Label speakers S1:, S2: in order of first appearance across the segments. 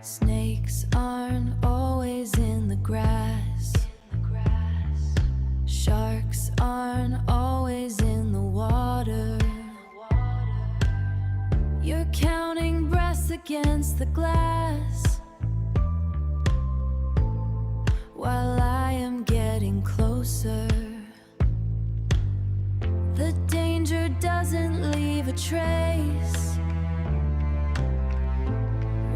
S1: Snakes aren't always in the grass. Sharks aren't always in the water. You're counting breaths against the glass, while I am getting closer. The danger doesn't leave a trace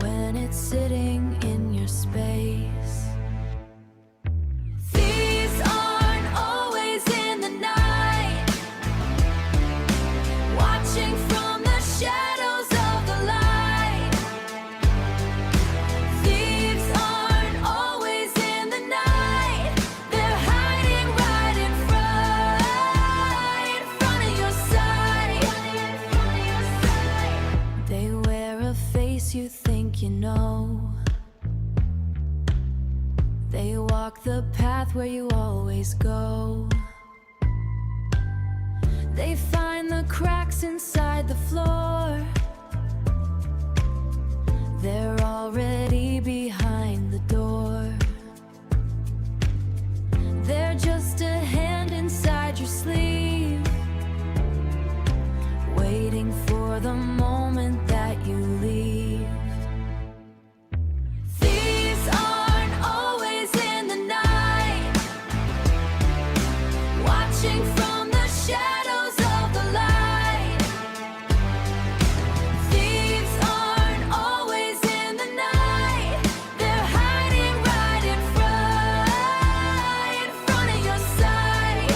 S1: when it's sitting in your space. Thieves aren't always in the night, watching from the shadows of the light. Thieves aren't always in the night, they're hiding right in front of your sight. They wear a face you think you know. They walk the path where you always go. They find the cracks inside the floor. They're already behind the door. They're just a hand inside your sleeve, waiting for the moment that you leave. Thieves aren't always in the night, watching from the shadows of the light. Thieves aren't always in the night, they're hiding right in front of your sight.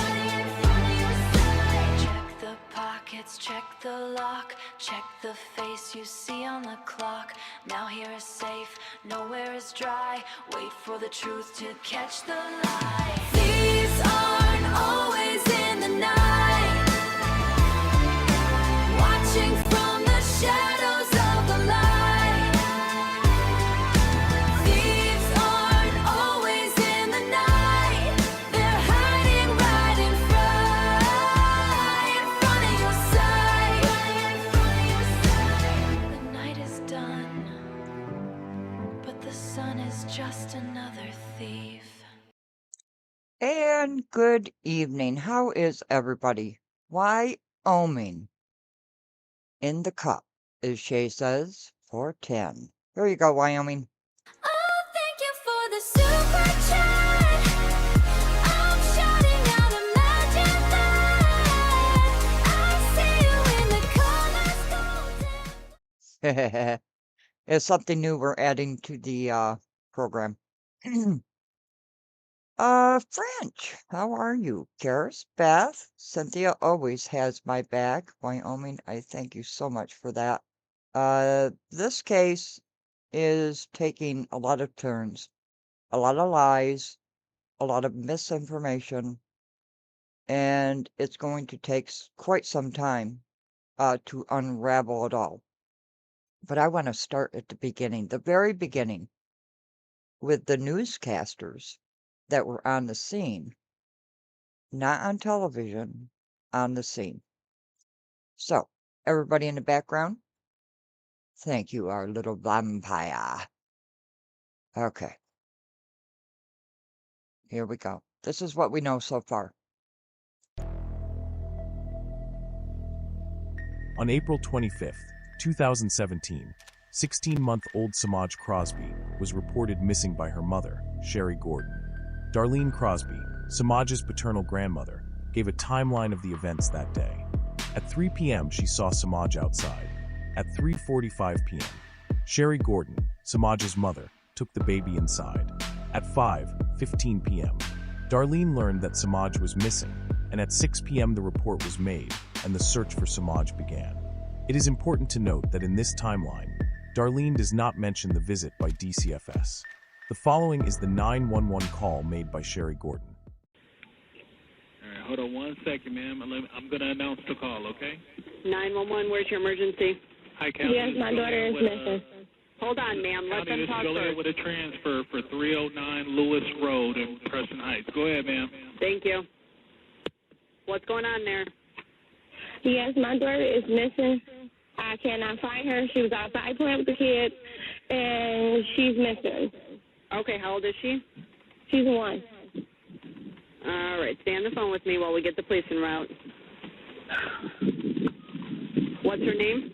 S1: Check the pockets, check the lock, check the face you see on the clock. Now here is safe, nowhere is dry. Wait for the truth to catch the light. Thieves aren't always in the night, watching from the shadows of the light. Thieves aren't always in the night, they're hiding right in front of your sight. The night is done, but the sun is just another thief.
S2: And good evening. How is everybody? Wyoming in the cup, as Shay says, for 10. Here you go, Wyoming.
S1: Oh, thank you for the super chat. I'm shouting out, imagine that. I see you in the colors golden.
S2: It's something new we're adding to the program. French, how are you? Karis, Beth, Cynthia always has my back. Wyoming, I thank you so much for that. This case is taking a lot of turns, a lot of lies, a lot of misinformation, and it's going to take quite some time to unravel it all. But I want to start at the beginning, the very beginning, with the newscasters that were on the scene, not on television, on the scene. So, everybody in the background, thank you, our little vampire. Okay. Here we go. This is what we know so far.
S3: On April 25th, 2017, 16-month-old Semaj Crosby was reported missing by her mother, Sheri Gordon. Darlene Crosby, Semaj's paternal grandmother, gave a timeline of the events that day. At 3 p.m., she saw Semaj outside. At 3:45 p.m., Sheri Gordon, Semaj's mother, took the baby inside. At 5:15 p.m., Darlene learned that Semaj was missing, and at 6 p.m. the report was made, and the search for Semaj began. It is important to note that in this timeline, Darlene does not mention the visit by DCFS. The following is the 911 call made by Sheri Gordon.
S4: All right, hold on 1 second, ma'am. I'm going to announce the call, okay?
S5: 911, where's your emergency?
S4: Hi, County.
S5: Yes, my daughter is missing. Hold on, ma'am. Let
S4: County,
S5: them talk
S4: this is Joliet
S5: first.
S4: with a transfer for 309 Lewis Road in Preston Heights. Go ahead, ma'am.
S5: Thank you. What's going on there?
S6: Yes, my daughter is missing. I cannot find her. She was outside playing with the kids. and she's missing.
S5: Okay, how old is she?
S6: She's 1.
S5: All right, stay on the phone with me while we get the police en route. What's her name?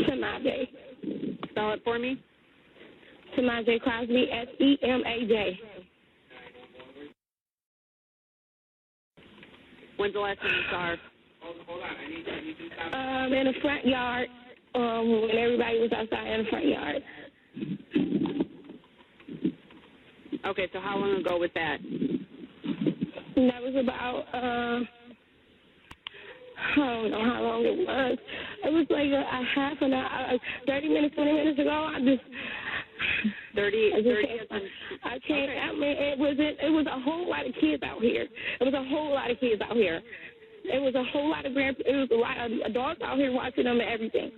S6: Semaj.
S5: Spell it for me.
S6: Semaj Crosby, Semaj.
S5: When's the last time you saw her?
S6: In the front yard, when everybody was outside in the front yard.
S5: Okay, so how long ago was that?
S6: That was about, I don't know how long it was. It was like a half an hour, 30 minutes, 20 minutes ago. I mean, it was a whole lot of kids out here. It was a whole lot of kids out here. It was a whole lot of adults out here watching them and everything.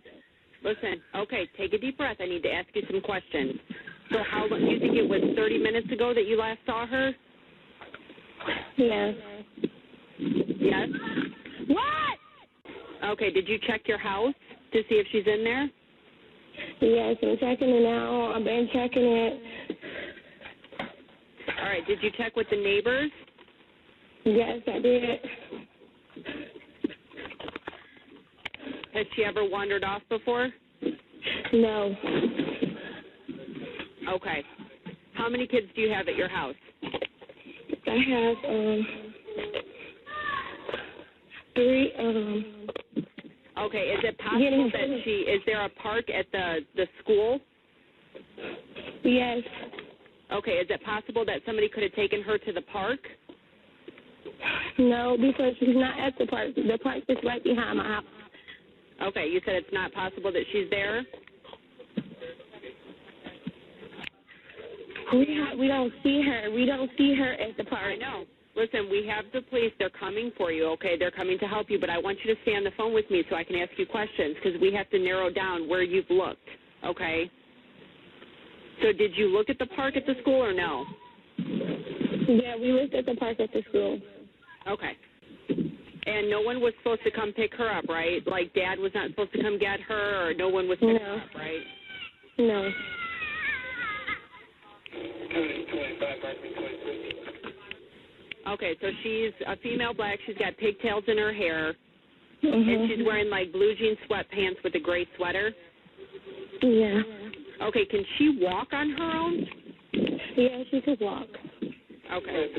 S5: Listen, okay, take a deep breath. I need to ask you some questions. So how long, you think it was 30 minutes ago that you last saw her?
S6: Yes.
S5: Yes?
S6: What?
S5: Okay, did you check your house to see if she's in there?
S6: Yes, I'm checking it now. I've been checking it.
S5: All right, did you check with the neighbors?
S6: Yes, I did.
S5: Has she ever wandered off before?
S6: No.
S5: Okay. How many kids do you have at your house?
S6: I have 3.
S5: Okay, is it possible that is there a park at the school?
S6: Yes.
S5: Okay, is it possible that somebody could have taken her to the park?
S6: No, because she's not at the park. The park is right behind my house.
S5: Okay, you said it's not possible that she's there?
S6: We don't see her. We don't see her at the park.
S5: I know. Listen, we have the police. They're coming for you, okay? They're coming to help you, but I want you to stay on the phone with me so I can ask you questions because we have to narrow down where you've looked, okay? So did you look at the park at the school or no?
S6: Yeah, we looked at the park at the school.
S5: Okay. And no one was supposed to come pick her up, right? Like Dad was not supposed to come get her or no one was picking her up, right?
S6: No.
S5: Okay, so she's a female black. She's got pigtails in her hair.
S6: Mm-hmm.
S5: And she's wearing, like, blue jean sweatpants with a gray sweater.
S6: Yeah.
S5: Okay, can she walk on her own?
S6: Yeah, she could walk.
S5: Okay.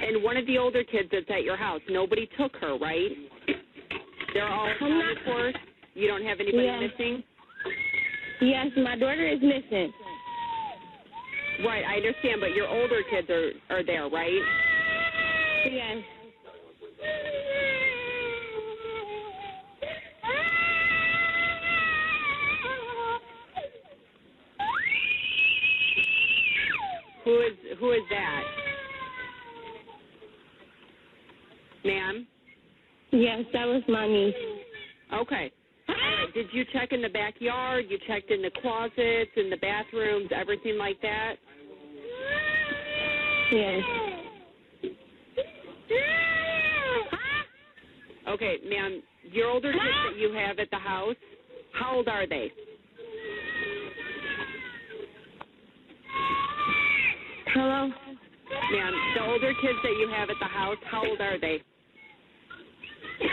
S5: And one of the older kids that's at your house, nobody took her, right? They're all accounted for? You don't have anybody missing?
S6: Yes, my daughter is missing.
S5: Right, I understand, but your older kids are there, right?
S6: Yes.
S5: Who is that? Ma'am?
S6: Yes, that was my niece.
S5: Okay. All right. Did you check in the backyard? You checked in the closets, in the bathrooms, everything like that?
S6: Yes.
S5: Okay, ma'am, your older kids that you have at the house, how old are they?
S6: Hello?
S5: Ma'am, the older kids that you have at the house, how old are they?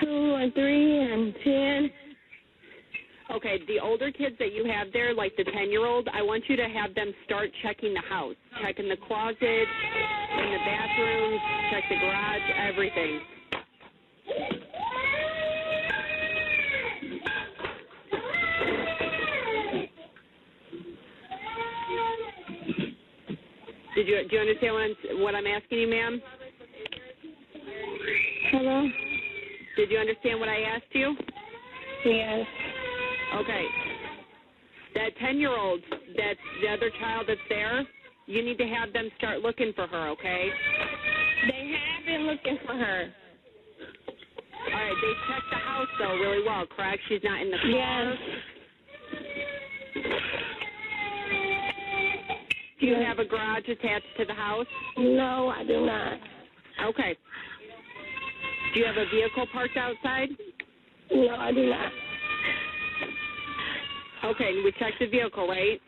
S6: 2 and 3 and 10.
S5: Okay, the older kids that you have there, like the 10-year-old, I want you to have them start checking the house, checking the closet, in the bathrooms, check the garage, everything. Do you understand what I'm asking you, ma'am?
S6: Hello?
S5: Did you understand what I asked you?
S6: Yes.
S5: Okay. That 10-year-old, that's the other child that's there, you need to have them start looking for her, okay?
S6: They have been looking for her.
S5: All right, they checked the house, though, really well, correct? She's not in the car?
S6: Yes.
S5: Do you have a garage attached to the house?
S6: No, I do not.
S5: Okay. Do you have a vehicle parked outside?
S6: No, I do not.
S5: Okay, we checked the vehicle, right?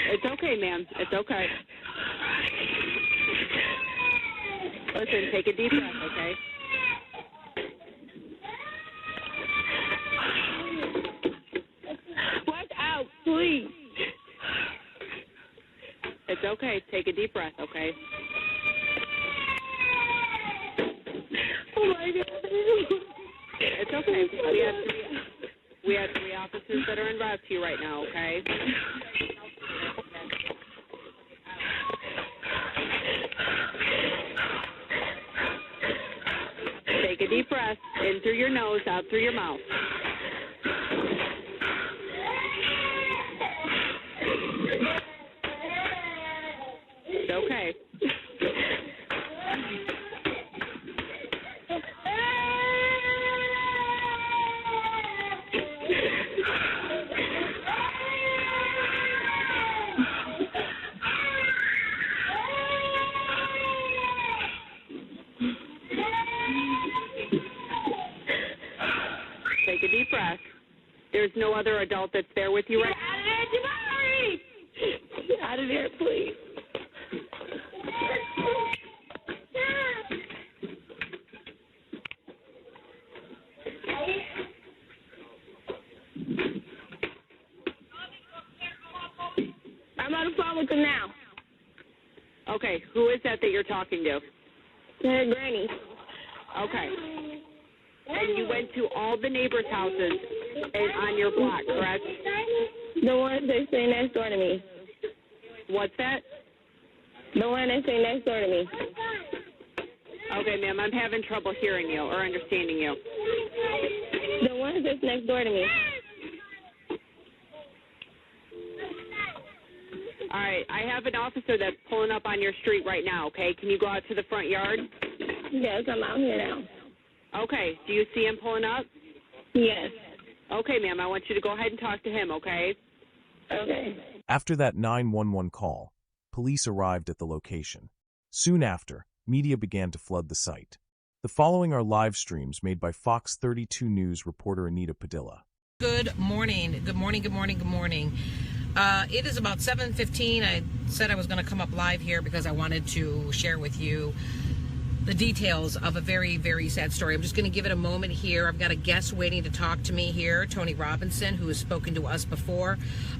S5: It's okay, ma'am. It's okay. Listen, take a deep breath, okay?
S6: Watch out, please.
S5: It's okay. Take a deep breath, okay?
S6: Oh, my God.
S5: It's okay. We have three officers that are en route to you right now, okay? Take a deep breath in through your nose, out through your mouth. It's okay. Take a deep breath. There's no other adult that's there with you right now?
S6: Get out of there, please. I'm on the phone with them now.
S5: Okay, who is that you're talking to?
S6: Her granny.
S5: Okay. And you went to all the neighbors' houses on your block, correct?
S6: The one that stay next door to me.
S5: What's that?
S6: The one that stay next door to me.
S5: Okay, ma'am, I'm having trouble hearing you or understanding you.
S6: The one that's next door to me.
S5: All right, I have an officer that's pulling up on your street right now, okay? Can you go out to the front yard?
S6: Yes, I'm out here now.
S5: Okay, do you see him pulling up?
S6: Yes.
S5: Okay, ma'am, I want you to go ahead and talk to him, okay?
S6: Okay.
S3: After that 911 call, police arrived at the location. Soon after, media began to flood the site. The following are live streams made by Fox 32 News reporter Anita Padilla.
S7: Good morning. Good morning, good morning, good morning. It is about 7:15. I said I was going to come up live here because I wanted to share with you the details of a very, very sad story. I'm just going to give it a moment here. I've got a guest waiting to talk to me here, Tony Robinson, who has spoken to us before.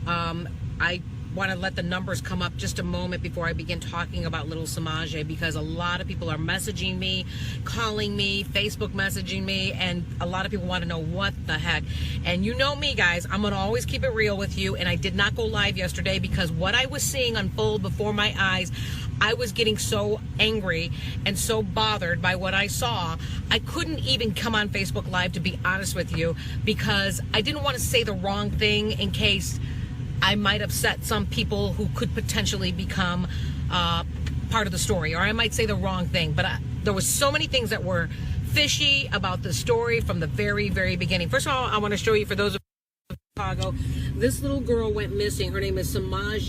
S7: I want to let the numbers come up just a moment before I begin talking about little Semaj, because a lot of people are messaging me, calling me, Facebook messaging me, and a lot of people want to know what the heck. And you know me, guys, I'm going to always keep it real with you, and I did not go live yesterday because what I was seeing unfold before my eyes, I was getting so angry and so bothered by what I saw, I couldn't even come on Facebook Live, to be honest with you, because I didn't want to say the wrong thing in case I might upset some people who could potentially become part of the story, or I might say the wrong thing. But there was so many things that were fishy about the story from the very, very beginning. First of all, I want to show you, for those of Chicago, this little girl went missing. Her name is Semaj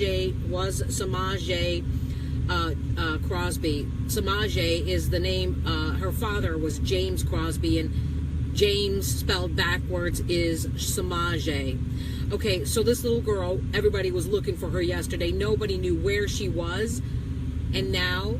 S7: Crosby. Semaj is the name. Her father was James Crosby, and James spelled backwards is Semaj. Okay, so this little girl, everybody was looking for her yesterday. Nobody knew where she was, and now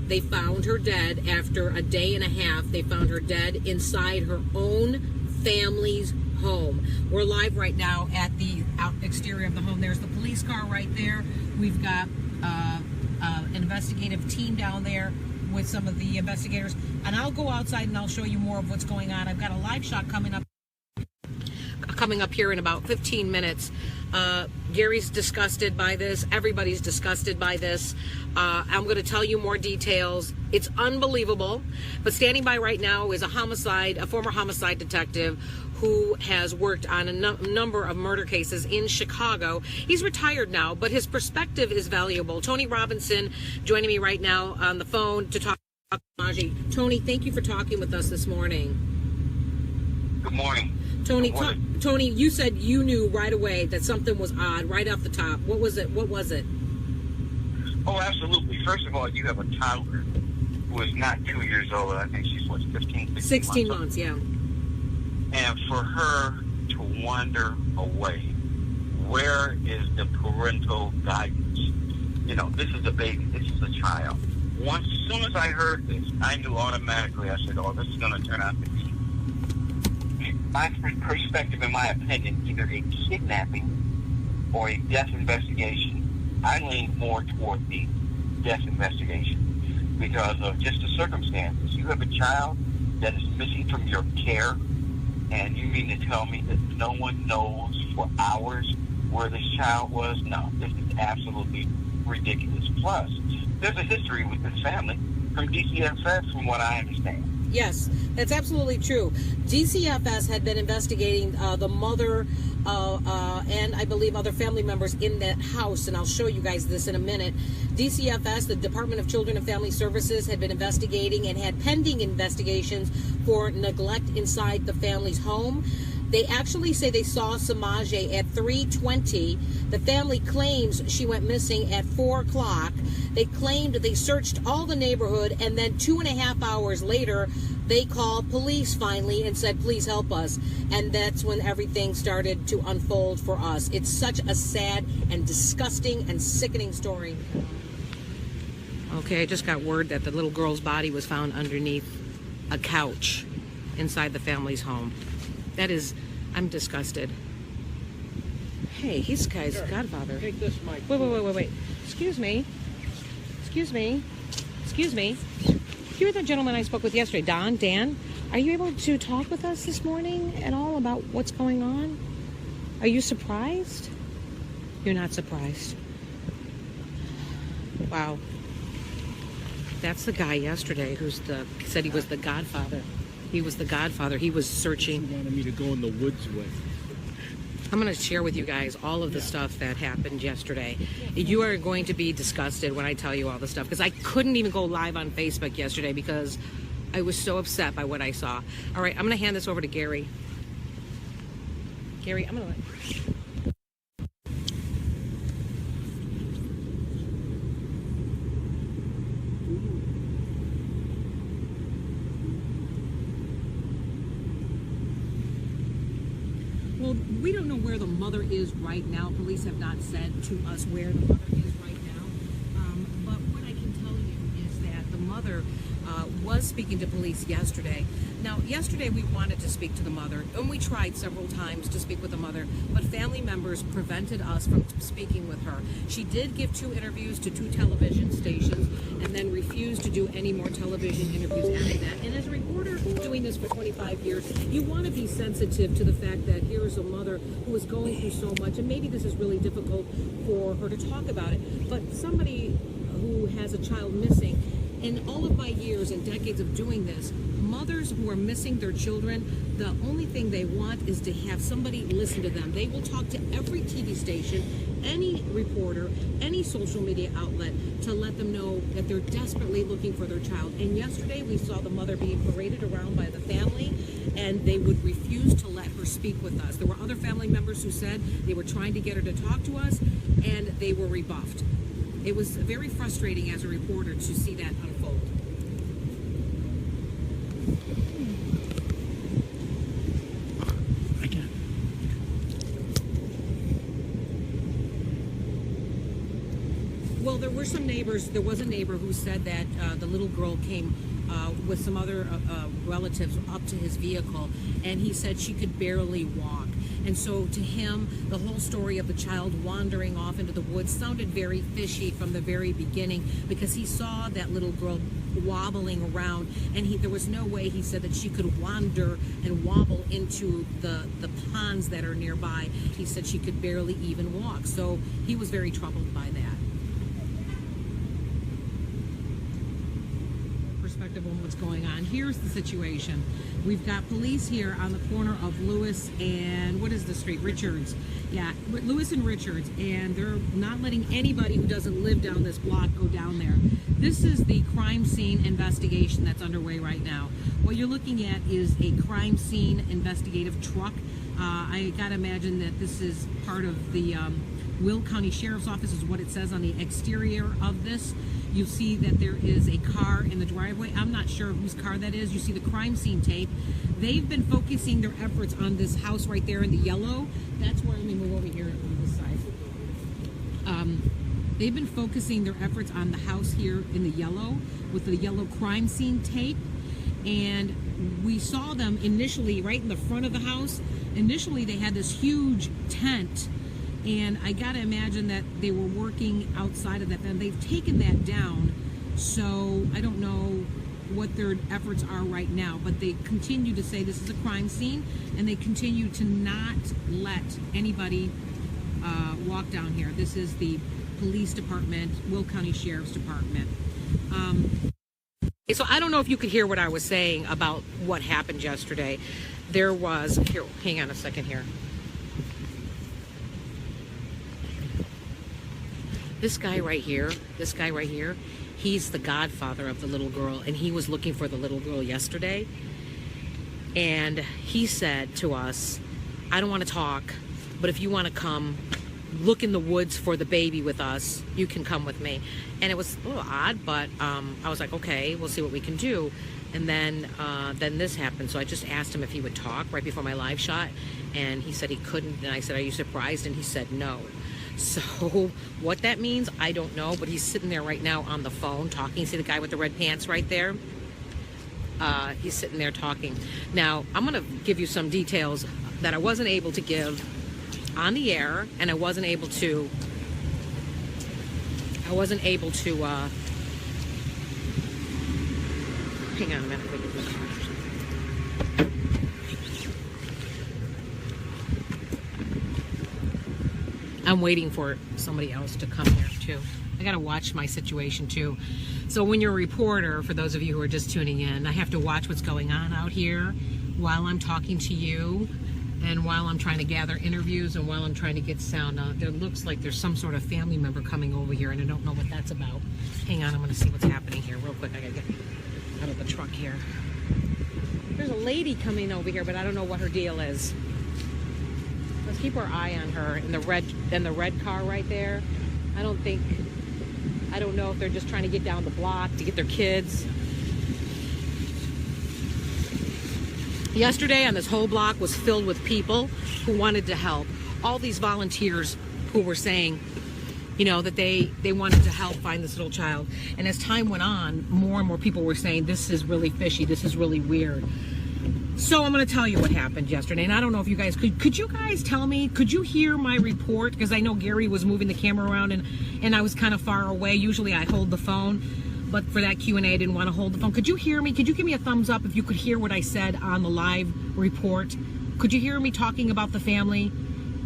S7: they found her dead after a day and a half. They found her dead inside her own family's home. We're live right now at the exterior of the home. There's the police car right there. We've got an investigative team down there with some of the investigators, and I'll go outside and I'll show you more of what's going on. I've got a live shot coming up here in about 15 minutes. Gary's disgusted by this. Everybody's disgusted by this. I'm going to tell you more details. It's unbelievable. But standing by right now is a former homicide detective who has worked on a number of murder cases in Chicago. He's retired now, but his perspective is valuable. Tony Robinson joining me right now on the phone to talk to Semaj. Tony, thank you for talking with us this morning.
S8: Good morning.
S7: Tony, Tony, you said you knew right away that something was odd right off the top. What was it?
S8: Oh, absolutely. First of all, you have a toddler was not 2 years old. I think she's, what, 15,
S7: 16 months, yeah.
S8: And for her to wander away, where is the parental guidance? You know, this is a baby. This is a child. As soon as I heard this, I knew automatically. I said, oh, this is going to turn out to be, my perspective, in my opinion, either a kidnapping or a death investigation. I lean more toward the death investigation because of just the circumstances. You have a child that is missing from your care, and you mean to tell me that no one knows for hours where this child was? No, this is absolutely ridiculous. Plus, there's a history with this family from DCFS, from what I understand.
S7: Yes, that's absolutely true. DCFS had been investigating the mother and I believe other family members in that house, and I'll show you guys this in a minute. DCFS, the Department of Children and Family Services, had been investigating and had pending investigations for neglect inside the family's home. They actually say they saw Semaj at 3:20. The family claims she went missing at 4 o'clock. They claimed they searched all the neighborhood, and then 2.5 hours later, they called police finally and said, please help us. And that's when everything started to unfold for us. It's such a sad and disgusting and sickening story. Okay, I just got word that the little girl's body was found underneath a couch inside the family's home. That is, I'm disgusted. Hey, he's guy's godfather.
S4: Take this mic.
S7: Wait. Excuse me. You're the gentleman I spoke with yesterday, Dan. Are you able to talk with us this morning at all about what's going on? Are you surprised? You're not surprised. Wow. That's the guy yesterday who said he was the godfather. He was the godfather. He was searching.
S4: He wanted me to go in the woods with.
S7: I'm going to share with you guys all of the stuff that happened yesterday. You are going to be disgusted when I tell you all the stuff, because I couldn't even go live on Facebook yesterday because I was so upset by what I saw. All right, I'm going to hand this over to Gary. Gary, I'm going to Well, we don't know where the mother is right now. Police have not said to us where the mother is right now. But what I can tell you is that the mother was speaking to police yesterday. Now, yesterday we wanted to speak to the mother, and we tried several times to speak with the mother, but family members prevented us from speaking with her. She did give 2 interviews to 2 television stations and then refused to do any more television interviews after that. And as a reporter doing this for 25 years, you want to be sensitive to the fact that here is a mother who is going through so much, and maybe this is really difficult for her to talk about it, but somebody who has a child missing, in all of my years and decades of doing this, mothers who are missing their children, the only thing they want is to have somebody listen to them. They will talk to every TV station, any reporter, any social media outlet to let them know that they're desperately looking for their child. And yesterday we saw the mother being paraded around by the family, and they would refuse to let her speak with us. There were other family members who said they were trying to get her to talk to us, and they were rebuffed. It was very frustrating as a reporter to see that unfold. Well, there were some neighbors. There was a neighbor who said that the little girl came with some other relatives up to his vehicle, and he said she could barely walk. And so to him, the whole story of the child wandering off into the woods sounded very fishy from the very beginning, because he saw that little girl wobbling around, and there was no way, he said, that she could wander and wobble into the ponds that are nearby. He said she could barely even walk. So he was very troubled by that. Perspective on what's going on. Here's the situation. We've got police here on the corner of Lewis and, what is the street? Richards. Yeah, Lewis and Richards, and they're not letting anybody who doesn't live down this block go down there. This is the crime scene investigation that's underway right now. What you're looking at is a crime scene investigative truck I gotta imagine that this is part of the Will County Sheriff's Office, is what it says on the exterior of this. You'll see that there is a car in the driveway. I'm not sure whose car that is. You see the crime scene tape. They've been focusing their efforts on this house right there in the yellow. That's where, let me move over here on this side. They've been focusing their efforts on the house here in the yellow with the yellow crime scene tape. And we saw them initially right in the front of the house. Initially, they had this huge tent, and I gotta imagine that they were working outside of that, and they've taken that down. So I don't know what their efforts are right now, but they continue to say this is a crime scene, and they continue to not let anybody walk down here. This is the police department, Will County Sheriff's Department. So I don't know if you could hear what I was saying about what happened yesterday. There was, here, hang on a second here. This guy right here, he's the godfather of the little girl, and he was looking for the little girl yesterday. And he said to us, I don't want to talk, but if you want to come look in the woods for the baby with us, you can come with me. And it was a little odd, but I was like, okay, we'll see what we can do. And then this happened. So I just asked him if he would talk right before my live shot, and he said he couldn't. And I said, are you surprised? And he said no. So what that means, I don't know, but he's sitting there right now on the phone talking. See the guy with the red pants right there? He's sitting there talking. Now, I'm going to give you some details that I wasn't able to give on the air, and I wasn't able to hang on a minute. I'm waiting for somebody else to come here too. I gotta watch my situation too. So when you're a reporter, for those of you who are just tuning in, I have to watch what's going on out here while I'm talking to you, and while I'm trying to gather interviews, and while I'm trying to get sound out. There looks like there's some sort of family member coming over here, and I don't know what that's about. Hang on, I'm gonna see what's happening here real quick. I gotta get out of the truck here. There's a lady coming over here, but I don't know what her deal is. Let's keep our eye on her in the red car right there. I don't know if they're just trying to get down the block to get their kids. Yesterday on this whole block was filled with people who wanted to help. All these volunteers who were saying, you know, that they wanted to help find this little child. And as time went on, more and more people were saying, this is really fishy, this is really weird. So I'm going to tell you what happened yesterday. And I don't know if you guys could you guys tell me, could you hear my report? Because I know Gary was moving the camera around, and I was kind of far away. Usually I hold the phone, but for that Q&A, I didn't want to hold the phone. Could you hear me? Could you give me a thumbs up if you could hear what I said on the live report? Could you hear me talking about the family?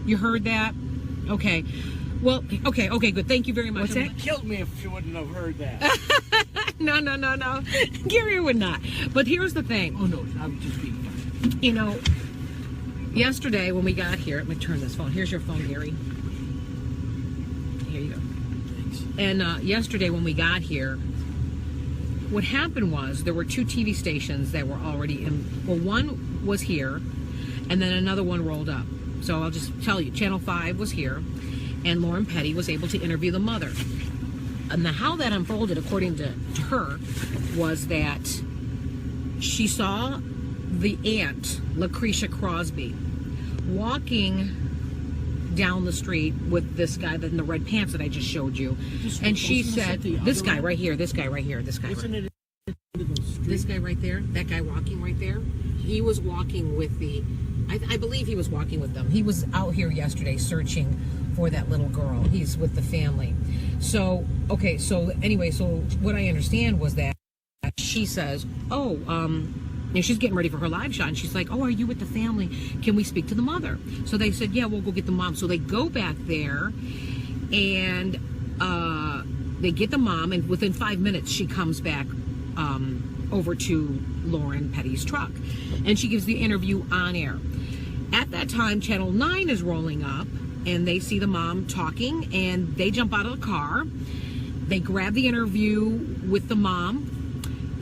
S7: You heard that? Okay. Well, okay, good. Thank you very much.
S9: What's that? It would have killed me if she wouldn't have heard that.
S7: No. Gary would not. But here's the thing.
S9: Oh, no, I was just being funny.
S7: You know, yesterday when we got here, let me turn this phone. Here's your phone, Gary. Here you go.
S9: Thanks.
S7: And yesterday when we got here, what happened was there were two TV stations that were already in. Well, one was here, and then another one rolled up. So I'll just tell you, Channel 5 was here, and Lauren Petty was able to interview the mother. And how that unfolded, according to her, was that she saw the aunt, Lucretia Crosby, walking down the street with this guy in the red pants that I just showed you. And she said, this guy right here, this guy right here, this guy right here. This guy right there, that guy walking right there, he was walking with I believe he was walking with them. He was out here yesterday searching for that little girl. He's with the family. So, okay, so anyway, so what I understand was that she says, and she's getting ready for her live shot, and she's like, oh, are you with the family? Can we speak to the mother? So they said, yeah, we'll go get the mom. So they go back there, and they get the mom, and within 5 minutes, she comes back over to Lauren Petty's truck, and she gives the interview on air. At that time, Channel 9 is rolling up, and they see the mom talking, and they jump out of the car. They grab the interview with the mom.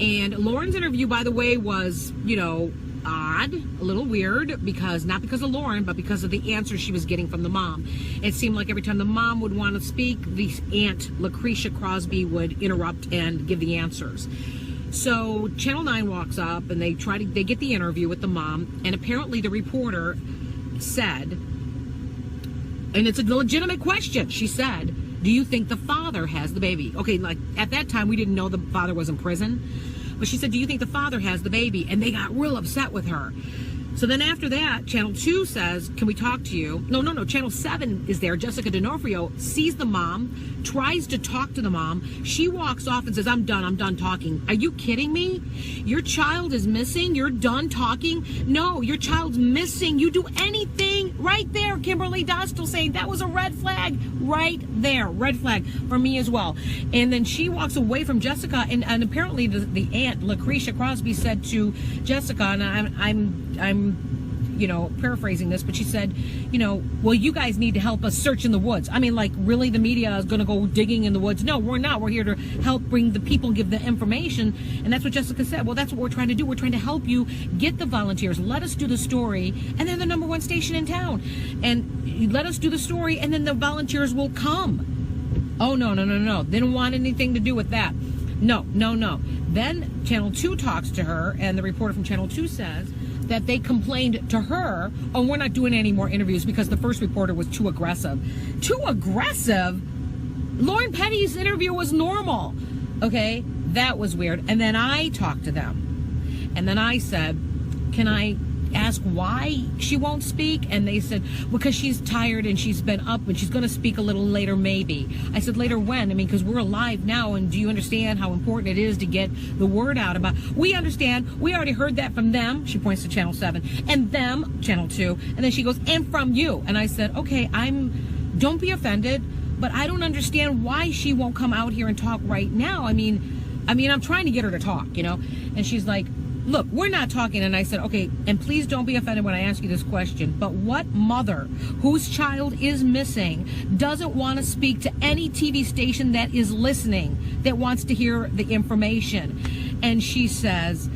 S7: And Lauren's interview, by the way, was, you know, odd, a little weird, because not because of Lauren, but because of the answers she was getting from the mom. It seemed like every time the mom would want to speak, the aunt, Lucretia Crosby, would interrupt and give the answers. So Channel 9 walks up and they get the interview with the mom, and apparently the reporter said, and it's a legitimate question, she said, do you think the father has the baby? Okay, like at that time we didn't know the father was in prison, but she said, do you think the father has the baby? And they got real upset with her. So then after that, Channel 2 says, can we talk to you? No, Channel 7 is there. Jessica D'Onofrio sees the mom, tries to talk to the mom. She walks off and says, I'm done talking. Are you kidding me? Your child is missing? You're done talking? No, your child's missing. You do anything right there. Kimberly Dostal saying that was a red flag right there. Red flag for me as well. And then she walks away from Jessica, and apparently the aunt, Lucretia Crosby, said to Jessica, and I'm paraphrasing this, but she said, well, you guys need to help us search in the woods. I mean, like, really, the media is going to go digging in the woods? No, we're not. We're here to help bring the people, give the information. And that's what Jessica said. Well, that's what we're trying to do. We're trying to help you get the volunteers. Let us do the story. And they're the #1 station in town. And let us do the story, and then the volunteers will come. Oh, no. They don't want anything to do with that. No. Then Channel 2 talks to her, and the reporter from Channel 2 says that they complained to her, oh, we're not doing any more interviews because the first reporter was too aggressive. Too aggressive? Lauren Petty's interview was normal. Okay, that was weird. And then I talked to them. And then I said, can I ask why she won't speak? And they said, because she's tired and she's been up and she's going to speak a little later maybe. I said, later when? I mean, because we're alive now, and do you understand how important it is to get the word out about? We understand. We already heard that from them. She points to Channel 7. And them, Channel 2. And then she goes, and from you. And I said, okay, don't be offended, but I don't understand why she won't come out here and talk right now. I mean, I'm trying to get her to talk, And she's like, look, we're not talking. And I said, okay, and please don't be offended when I ask you this question, but what mother whose child is missing doesn't want to speak to any TV station that is listening, that wants to hear the information? And she says,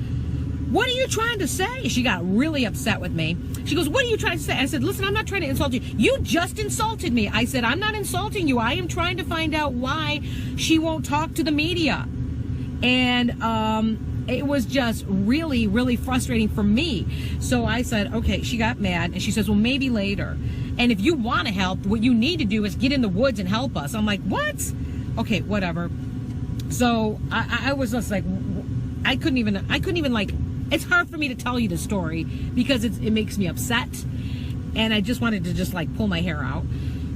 S7: what are you trying to say? She got really upset with me. She goes, what are you trying to say? I said, listen, I'm not trying to insult you. You just insulted me. I said, I'm not insulting you. I am trying to find out why she won't talk to the media. And it was just really, really frustrating for me. So I said, okay, she got mad, and she says, well, maybe later. And if you want to help, what you need to do is get in the woods and help us. I'm like, what? Okay, whatever. So I was just like, I couldn't even like, it's hard for me to tell you the story because it makes me upset. And I just wanted to just like pull my hair out.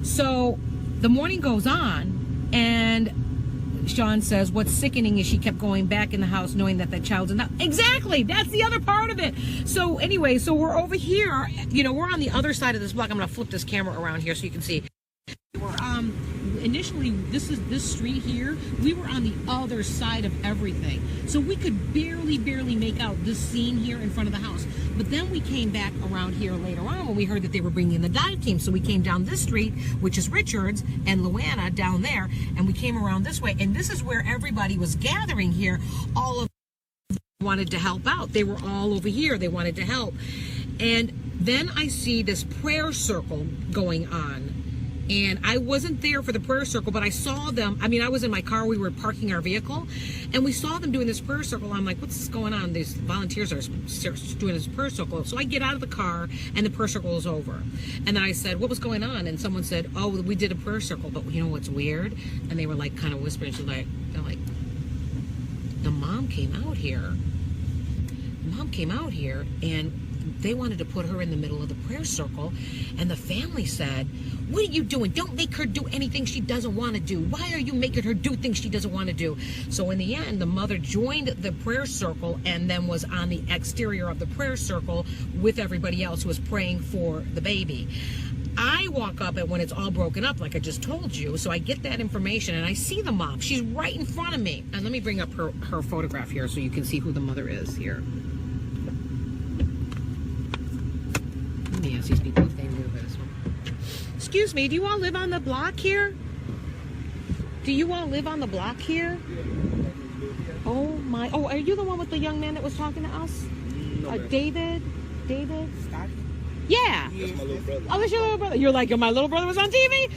S7: So the morning goes on, and Sean says, what's sickening is she kept going back in the house knowing that child's in the... Exactly! That's the other part of it. So anyway, so we're over here. We're on the other side of this block. I'm going to flip this camera around here so you can see. We're, initially, this street here, we were on the other side of everything. So we could barely make out this scene here in front of the house. But then we came back around here later on when we heard that they were bringing in the dive team. So we came down this street, which is Richards, and Luana down there, and we came around this way. And this is where everybody was gathering here. All of them wanted to help out. They were all over here. They wanted to help. And then I see this prayer circle going on. And I wasn't there for the prayer circle, but I saw them. I mean, I was in my car. We were parking our vehicle, and we saw them doing this prayer circle. I'm like, what's going on? These volunteers are doing this prayer circle. So I get out of the car, and the prayer circle is over. And then I said, what was going on? And someone said, oh, we did a prayer circle, but you know what's weird? And they were like kind of whispering. So they're like, the mom came out here. And they wanted to put her in the middle of the prayer circle, and the family said, what are you doing? Don't make her do anything she doesn't want to do. Why are you making her do things she doesn't want to do? So in the end, the mother joined the prayer circle and then was on the exterior of the prayer circle with everybody else who was praying for the baby. I walk up, and when it's all broken up, like I just told you, so I get that information, and I see the mom. She's right in front of me. And let me bring up her photograph here so you can see who the mother is here. Let me ask these people if they knew this one. Excuse me, do you all live on the block here? Oh my, are you the one with the young man that was talking to us? David?
S9: Stocky?
S7: Yeah.
S9: That's my little brother.
S7: Oh, that's your little brother. You're like, my little brother was on TV?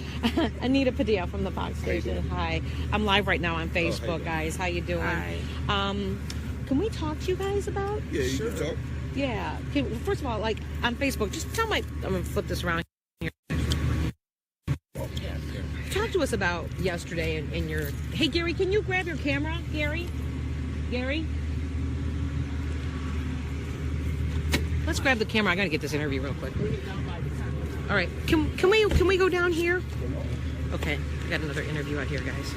S7: Anita Padilla from the Fox station. Hi. I'm live right now on Facebook, guys. How you doing?
S10: Hi.
S7: Can we talk to you guys about?
S11: Yeah, you can talk.
S7: Yeah. First of all, like on Facebook, just tell I'm gonna flip this around here. Talk to us about yesterday and your. Hey, Gary, can you grab your camera, Gary? Let's grab the camera. I gotta get this interview real quick. All right. Can we go down here? Okay. I got another interview out here, guys.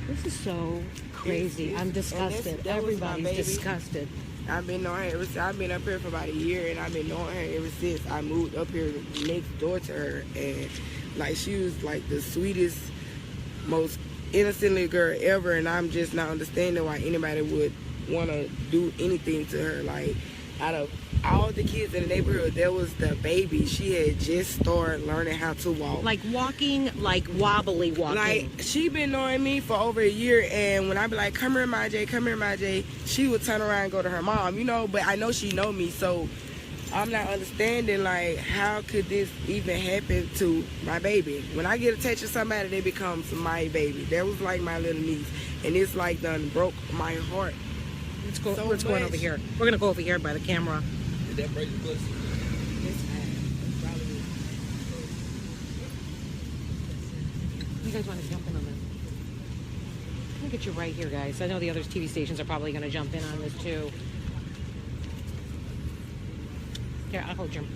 S7: This is so crazy. I'm disgusted. Everybody's disgusted.
S10: I've been knowing her. I've been up here for about a year, and I've been knowing her ever since I moved up here next door to her. And like, she was like the sweetest, most innocent little girl ever. And I'm just not understanding why anybody would want to do anything to her. Like, out of all the kids in the neighborhood, there was the baby. She had just started learning how to walk.
S7: Like walking, like wobbly walking.
S10: Like, she been knowing me for over a year, and when I be like, come here, my J, she would turn around and go to her mom, you know, but I know she know me, so I'm not understanding, like, how could this even happen to my baby? When I get attached to somebody, they become my baby. That was like my little niece, and it's like done broke my heart.
S7: Let's go over here. We're gonna go over here by the camera.
S11: Did that break the pussy?
S7: You guys want to jump in on this? Let me get you right here, guys. I know the other TV stations are probably going to jump in on this too. Here, I'll hold your mic.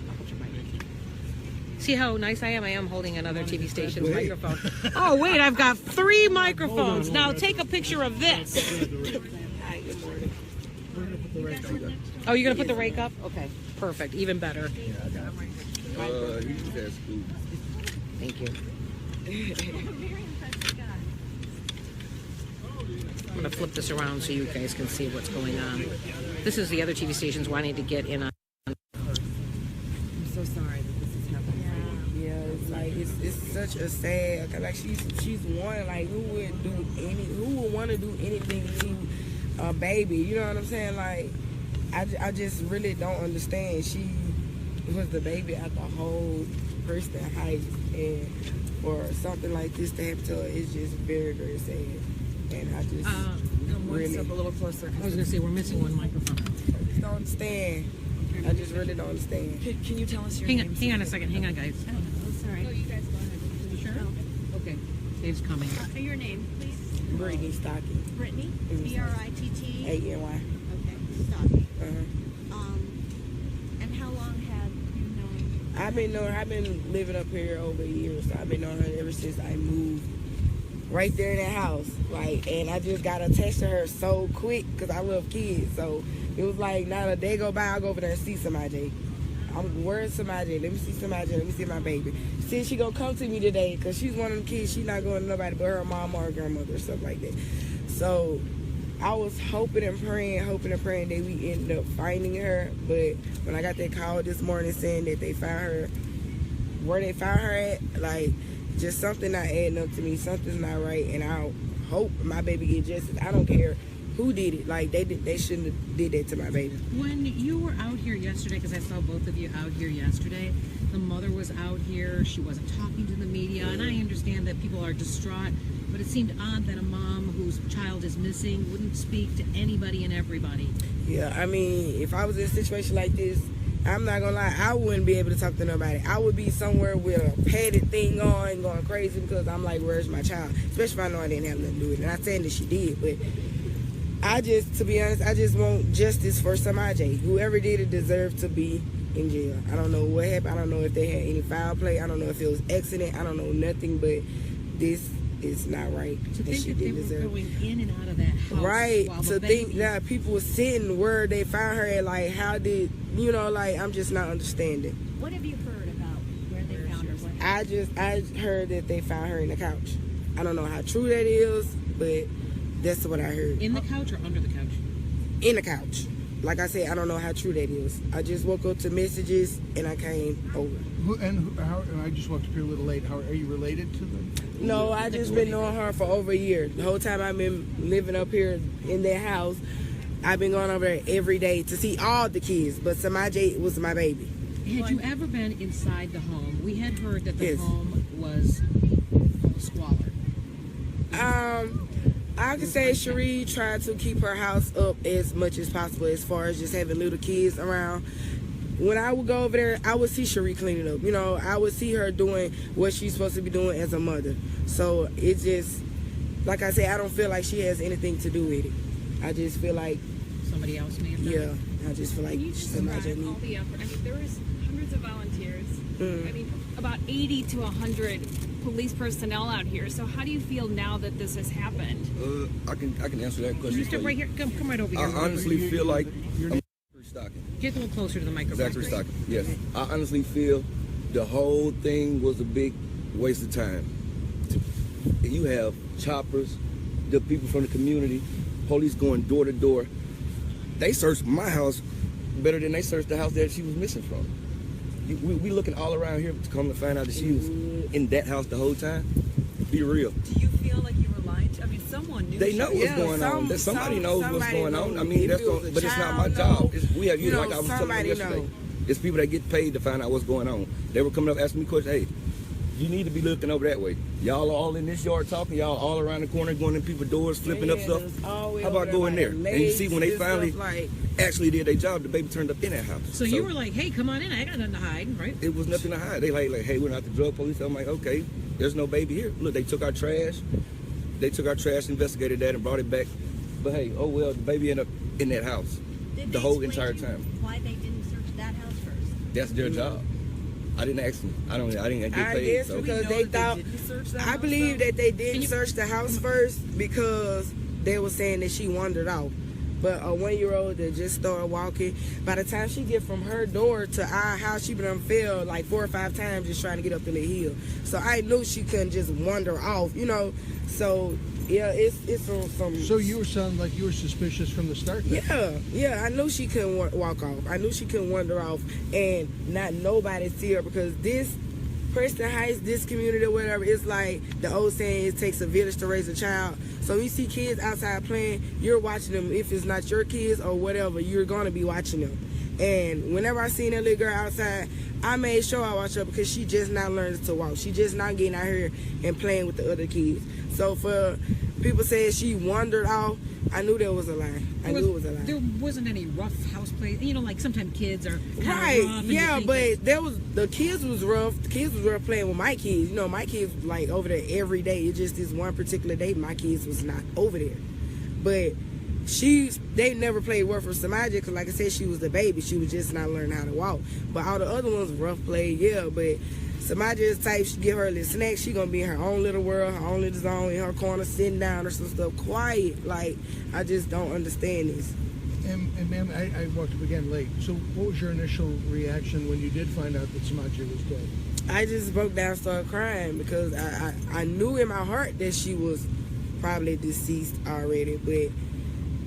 S7: See how nice I am? I am holding another TV station's microphone. Oh, wait, I've got 3 microphones. Now take a picture of this. Oh, you're going to put the rake up? Okay, perfect. Even better.
S11: He just has food.
S7: Thank you. I'm going to flip this around so you guys can see what's going on. This is the other TV stations wanting to get in on.
S10: I'm so sorry that this is happening. Yeah, it's like it's such a sad. Cause like she's one. Like, who would want to do anything to a baby? You know what I'm saying? Like, I just really don't understand. She was the baby at the whole person height, and for something like this to happen to her, it's just very, very sad. And I just really
S7: up a little closer. I was going to say we're missing one microphone.
S10: I just don't understand. I just really don't understand.
S1: Can you tell us your
S7: name? Hang on a second. Hang on, guys.
S1: Oh, sorry.
S12: Oh, you guys go ahead.
S7: You sure? Okay. Dave's coming.
S12: Your name, please.
S10: Brittany Stocky.
S12: Brittany. B-R-I-T-T.
S10: A-N-Y.
S12: Okay. Stocky.
S10: Uh-huh.
S12: And how long have you known?
S10: I've been living up here over a year, so I've been knowing her ever since I moved right there in that house. Like, and I just got attached to her so quick because I love kids. So it was like, not a day go by, I'll go over there and see somebody. Where's somebody? Let me see somebody. Let me see my baby. See, she gonna come to me today because she's one of them kids. She's not going to nobody but her mom or her grandmother or stuff like that. So I was hoping and praying that we ended up finding her. But when I got that call this morning saying that they found her, where they found her at, like, just something not adding up to me. Something's not right, and I hope my baby get justice. I don't care who did it. Like, they shouldn't have did that to my baby.
S7: When you were out here yesterday, because I saw both of you out here yesterday, the mother was out here. She wasn't talking to the media, and I understand that people are distraught, but it seemed odd that a mom whose child is missing wouldn't speak to anybody and everybody.
S10: Yeah, I mean, if I was in a situation like this, I'm not gonna lie, I wouldn't be able to talk to nobody. I would be somewhere with a padded thing on, going crazy, because I'm like, where's my child? Especially if I know I didn't have nothing to do with it. And I'm not saying that she did, but to be honest, I just want justice for Semaj. Whoever did it deserved to be in jail. I don't know what happened. I don't know if they had any foul play. I don't know if it was accident. I don't know nothing, but this is not right.
S7: To think
S10: she
S7: that they
S10: didn't
S7: were
S10: deserve.
S7: going in and out of that house.
S10: Right.
S7: While
S10: To
S7: the
S10: think
S7: baby...
S10: that people were sitting where they found her at, like, how did, you know, like, I'm just not understanding.
S12: What have you heard about where they found her?
S10: I heard that they found her in the couch. I don't know how true that is, but that's what I heard.
S7: In the couch or under the couch?
S10: In the couch. Like I said, I don't know how true that is. I just woke up to messages and I came over.
S9: And I just walked up here a little late. How are you related to them?
S10: No, I just been knowing her for over a year. The whole time I've been living up here in their house, I've been going over there every day to see all the kids, but Semaj was my baby.
S7: Had you ever been inside the home? We had heard that the
S10: Yes.
S7: home was full of squalor.
S10: I could say Sheri tried to keep her house up as much as possible as far as just having little kids around. When I would go over there, I would see Sheri cleaning up. You know, I would see her doing what she's supposed to be doing as a mother. So it just, like I said, I don't feel like she has anything to do with it. I just feel like
S7: somebody else may have done it.
S10: Yeah, I just feel like
S12: Can you
S10: somebody
S12: describe all the effort? I mean, there was hundreds of volunteers. I mean, about 80 to 100 police personnel out here. So how do you feel now that this has happened?
S11: I can answer that question.
S7: You step right here. Come right over here.
S11: I honestly feel like I'm Stocking.
S7: Get a little closer to the microphone.
S11: Zachary Stocking. Yes. I honestly feel the whole thing was a big waste of time. You have choppers, the people from the community, police going door to door. They searched my house better than they searched the house that she was missing from. We looking all around here to come to find out that she was in that house the whole time. Be real.
S13: Do you feel like you were lied to? I mean, someone knew.
S11: They know what's going on. Somebody knows what's going on. I mean, but it's not my job. We have, like I was telling you yesterday, it's people that get paid to find out what's going on. They were coming up asking me questions. Hey, you need to be looking over that way. Y'all are all in this yard talking. Y'all all around the corner going in people's doors, flipping up stuff. How about going there? And you see when they finally actually did their job, the baby turned up in that house.
S7: So you were like, hey, come on in. I got nothing to hide, right?
S11: It was nothing to hide. They like, hey, we're not the drug police. I'm like, okay, there's no baby here. Look, they took our trash. They took our trash, investigated that, and brought it back. But hey, oh well, the baby ended up in that house the whole entire time.
S13: Why they didn't search that house first?
S11: That's their job. I didn't ask them. I didn't get paid.
S10: I guess
S11: so.
S10: because they thought. I believe that they didn't search the house first because they were saying that she wandered off. But a 1-year-old that just started walking, by the time she get from her door to our house, she been fell like 4 or 5 times just trying to get up the little hill. So I knew she couldn't just wander off, you know. So yeah, it's on some.
S9: So you were sounding like you were suspicious from the start. Then.
S10: Yeah. I knew she couldn't walk off. I knew she couldn't wander off, and not nobody see her because this Preston Heights, this community or whatever, it's like the old saying, it takes a village to raise a child. So you see kids outside playing, you're watching them. If it's not your kids or whatever, you're going to be watching them. And whenever I seen that little girl outside, I made sure I watch her because she just not learning to walk. She just not getting out here and playing with the other kids. So for people saying she wandered off, I knew there was a lie. I knew it was a lie.
S7: There wasn't any rough house play. You know, like sometimes kids are
S10: right. Yeah, but the kids was rough. The kids was rough playing with my kids. You know, my kids was like over there every day. It's just this one particular day my kids was not over there. But they never played rough for Semaj because, like I said, she was the baby. She was just not learning how to walk. But all the other ones rough play, yeah. But Semaj is type, she give her a little snack, she gonna be in her own little world, her own little zone, in her corner, sitting down or some stuff, quiet. Like, I just don't understand this.
S9: And ma'am, I walked up again late. So what was your initial reaction when you did find out that Semaj was dead?
S10: I just broke down, started crying because I knew in my heart that she was probably deceased already, but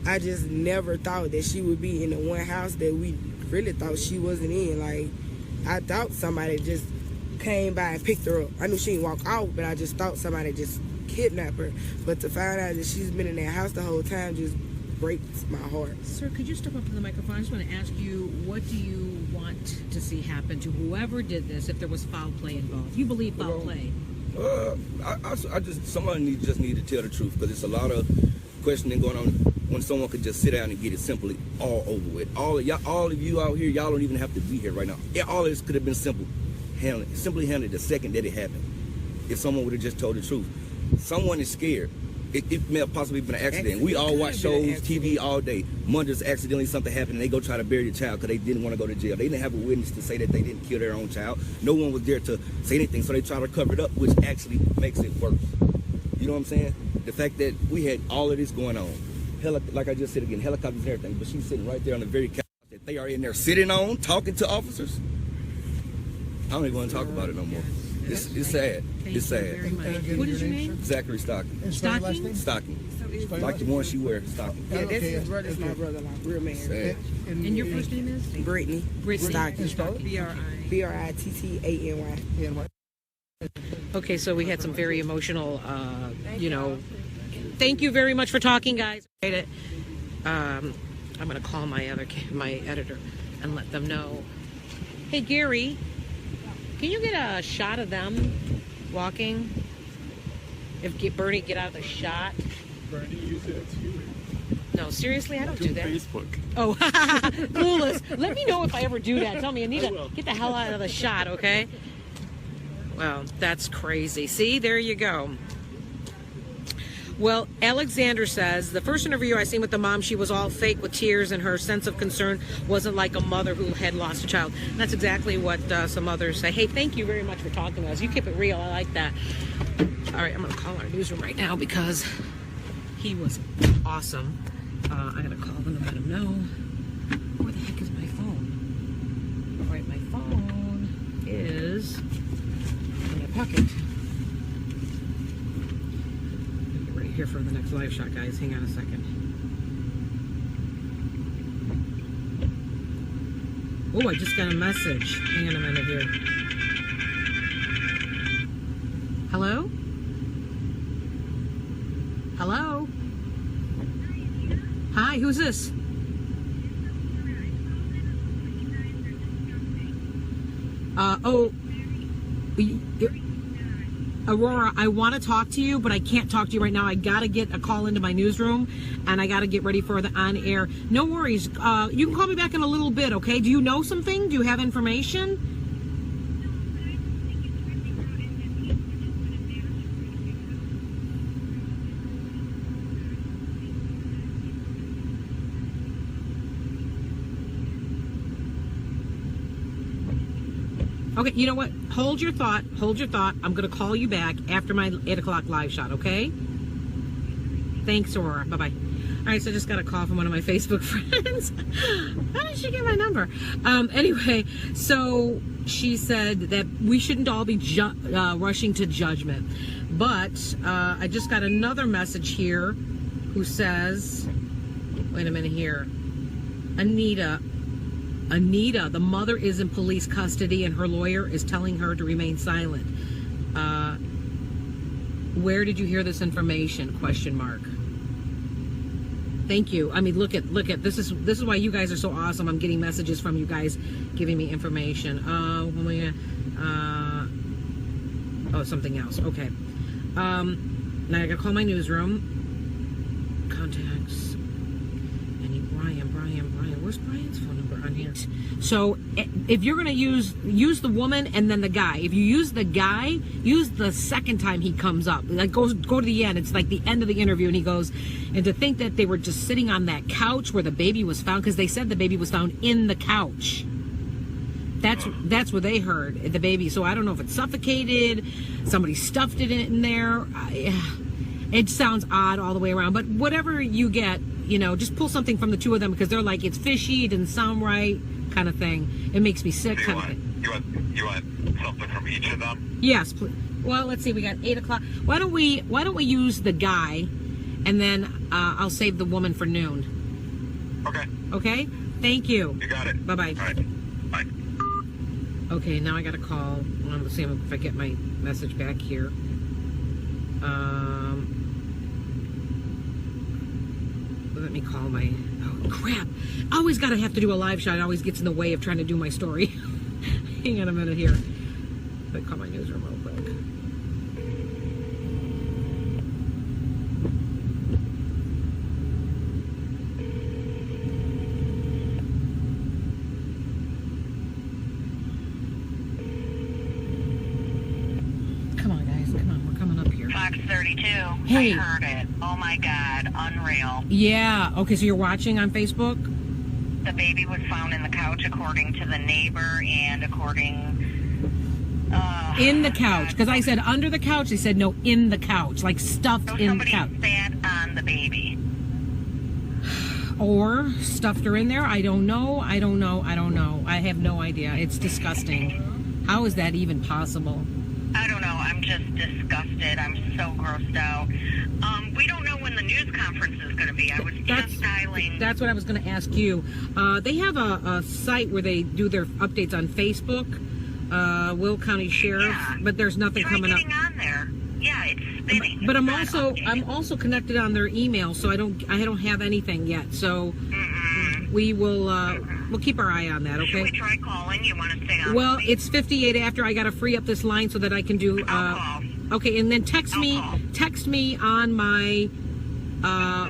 S10: I just never thought that she would be in the one house that we really thought she wasn't in. Like, I thought somebody just came by and picked her up. I knew she didn't walk out, but I just thought somebody just kidnapped her. But to find out that she's been in that house the whole time just breaks my heart.
S7: Sir, could you step up to the microphone? I just want to ask you, what do you want to see happen to whoever did this if there was foul play involved? You believe foul play?
S11: Somebody just need to tell the truth because it's a lot of questioning going on when someone could just sit down and get it simply all over with. All of you out here, y'all don't even have to be here right now. All of this could have been simply handled the second that it happened. If someone would have just told the truth. Someone is scared. It may have possibly been an accident. We all watch shows, TV all day. Mondays, accidentally something happened and they go try to bury the child because they didn't want to go to jail. They didn't have a witness to say that they didn't kill their own child. No one was there to say anything, so they try to cover it up, which actually makes it worse. You know what I'm saying? The fact that we had all of this going on. Like I just said again, helicopters and everything, but she's sitting right there on the very couch that they are in there sitting on, talking to officers. I don't even want to talk about it no more. It's sad. It's sad.
S7: What is your name?
S11: Zachary Stocking. Stocking. Like the one she wears, Stocking.
S10: Yeah, this is my brother-in-law, real man.
S11: Sad.
S7: And your first name is?
S10: Brittany. Stocking.
S9: Brittany.
S7: Okay, so we had some very emotional, thank you very much for talking, guys. I'm going to call my editor and let them know. Hey, Gary, can you get a shot of them walking? Bernie, get out of the shot.
S14: Bernie, you said it's you.
S7: No, seriously, I don't do that.
S14: Facebook.
S7: Oh, clueless. Let me know if I ever do that. Tell me, Anita, get the hell out of the shot, okay? Well, that's crazy. See, there you go. Well, Alexander says, the first interview I seen with the mom, she was all fake with tears, and her sense of concern wasn't like a mother who had lost a child. And that's exactly what some others say. Hey, thank you very much for talking to us. You keep it real. I like that. All right, I'm going to call our newsroom right now because he was awesome. I got to call them and let him know. Where the heck is my phone? All right, my phone is in my pocket. Get ready here for the next live shot, guys. Hang on a second. Oh, I just got a message. Hang on a minute here. Hello? Hello? Hi, who's this? Aurora, I want to talk to you, but I can't talk to you right now. I got to get a call into my newsroom, and I got to get ready for the on-air. No worries. You can call me back in a little bit, okay? Do you know something? Do you have information? Okay, you know what? Hold your thought. Hold your thought. I'm going to call you back after my 8 o'clock live shot, okay? Thanks, Aurora. Bye-bye. All right, so I just got a call from one of my Facebook friends. How did she get my number? Anyway, so she said that we shouldn't all be rushing to judgment. But I just got another message here who says, wait a minute here. Anita, the mother is in police custody and her lawyer is telling her to remain silent. Where did you hear this information? Question mark. Thank you. I mean, look at this is why you guys are so awesome. I'm getting messages from you guys giving me information. Oh, something else. Okay. Now I gotta call my newsroom. Contacts. Any Brian. Where's Brian's phone number on here? So if you're gonna use the woman and then the guy. If you use the guy, use the second time he comes up. Like go to the end. It's like the end of the interview, and he goes, and to think that they were just sitting on that couch where the baby was found, because they said the baby was found in the couch. That's what they heard, the baby. So I don't know if it's suffocated, somebody stuffed it in there. It sounds odd all the way around, but whatever you get, just pull something from the two of them, because they're like, it's fishy, it didn't sound right, kind of thing. It makes me sick.
S8: You want something from each of them?
S7: Yes, please. Well, let's see. We got 8 o'clock. Why don't we use the guy, and then I'll save the woman for noon.
S8: Okay.
S7: Okay. Thank you.
S8: You got it.
S7: Bye bye.
S8: All right. Bye.
S7: Okay. Now I got to call. Let's see if I get my message back here. Let me call my... Oh, crap. I always got to have to do a live shot. It always gets in the way of trying to do my story. Hang on a minute here. Let me call my newsroom real quick. Come on, guys. Come on. We're coming up here.
S15: Fox 32.
S7: Hey.
S15: I heard it. Oh my God. Unreal.
S7: Yeah. Okay, so you're watching on Facebook?
S15: The baby was found in the couch according to the neighbor and according...
S7: in the couch. Because I said under the couch. They said no, in the couch. Like stuffed in the couch.
S15: Somebody sat on the baby.
S7: Or stuffed her in there. I don't know. I have no idea. It's disgusting. How is that even possible?
S15: I don't know. I'm just disgusted. I'm so grossed out. We don't know when the news conference is going to be. I was just dialing.
S7: That's what I was going to ask you. They have a site where they do their updates on Facebook, Will County Sheriff, but there's nothing coming up.
S15: On there. Yeah, it's spinning.
S7: But I'm also connected on their email, so I don't have anything yet. So We will. We'll keep our eye on that. Okay.
S15: Should we try calling? You want to stay on?
S7: Well,
S15: with me?
S7: it's 58 after. I got to free up this line so that I can do. Okay, and then text me on my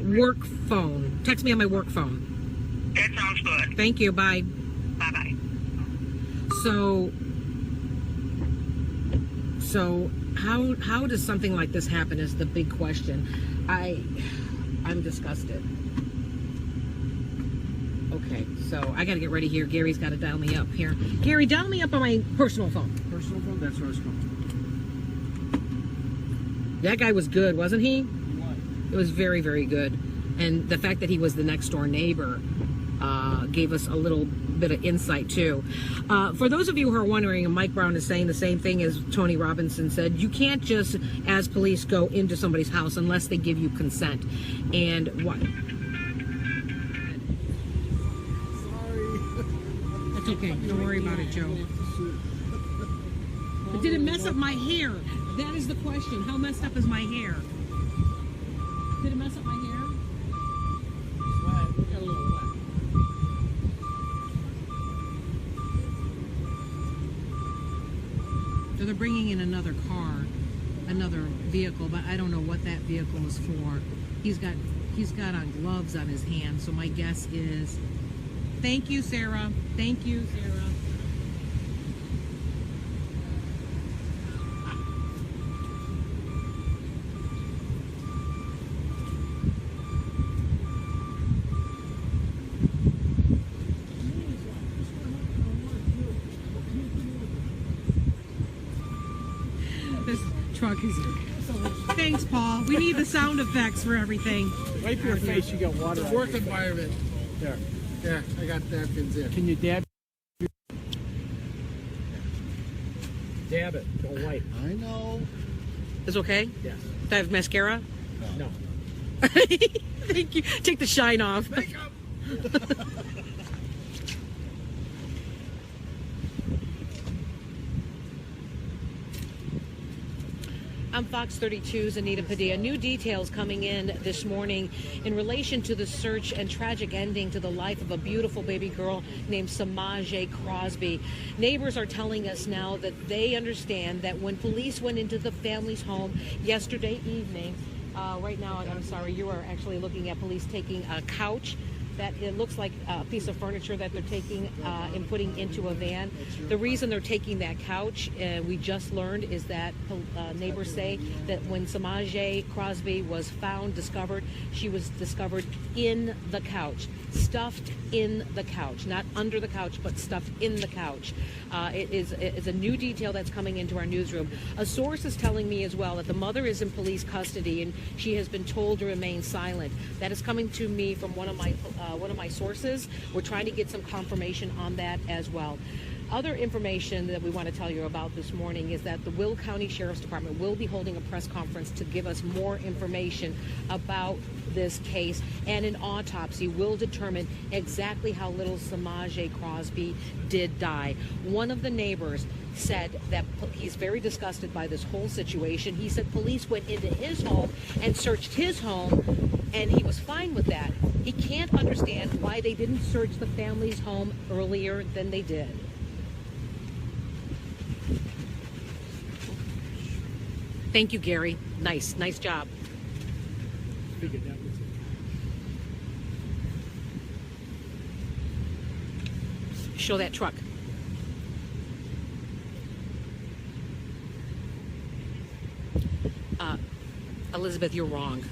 S7: work phone. Text me on my work phone.
S15: That sounds good.
S7: Thank you. Bye.
S15: Bye bye.
S7: So how does something like this happen is the big question. I'm disgusted. Okay, so I got to get ready here. Gary's got to dial me up here. Gary, dial me up on my personal phone.
S9: Personal phone? That's where it's from.
S7: That guy was good, wasn't he? It was very, very good. And the fact that he was the next door neighbor gave us a little bit of insight too. For those of you who are wondering, and Mike Brown is saying the same thing as Tony Robinson said, you can't just, as police, go into somebody's house unless they give you consent. And what? That's okay. Don't worry about it, Joe. But did it mess up my hair? That is the question. How messed up is my hair? Did it mess up my hair?
S9: Right, we got a little wet.
S7: So they're bringing in another car, another vehicle, but I don't know what that vehicle is for. He's got on gloves on his hands, so my guess is... Thank you, Sarah. Thank you, Sarah. This truck is... Thanks, Paul. We need the sound effects for everything.
S9: Wipe your face, you got water. It's a work environment. There. Yeah, I got napkins there. Can you dab? Dab it, don't wipe. I know.
S7: Is it okay?
S9: Yes.
S7: Do I have mascara?
S9: No.
S7: Thank you. Take the shine off.
S9: Makeup.
S7: I'm Fox 32's Anita Padilla. New details coming in this morning in relation to the search and tragic ending to the life of a beautiful baby girl named Semaj Crosby. Neighbors are telling us now that they understand that when police went into the family's home yesterday evening, right now, I'm sorry, you are actually looking at police taking a couch that it looks like a piece of furniture that they're taking and putting into a van. The reason they're taking that couch, we just learned, is that neighbors say that when Semaj Crosby was discovered, she was discovered in the couch, stuffed in the couch, not under the couch, but stuffed in the couch. It is a new detail that's coming into our newsroom. A source is telling me as well that the mother is in police custody and she has been told to remain silent. That is coming to me from one of my sources. We're trying to get some confirmation on that as well. Other information that we want to tell you about this morning is that the Will County Sheriff's Department will be holding a press conference to give us more information about this case, and an autopsy will determine exactly how little Semaj Crosby did die. One of the neighbors said that he's very disgusted by this whole situation. He said police went into his home and searched his home, and he was fine with that. He can't understand why they didn't search the family's home earlier than they did. Thank you, Gary. Nice job. Show that truck. Elizabeth, you're wrong.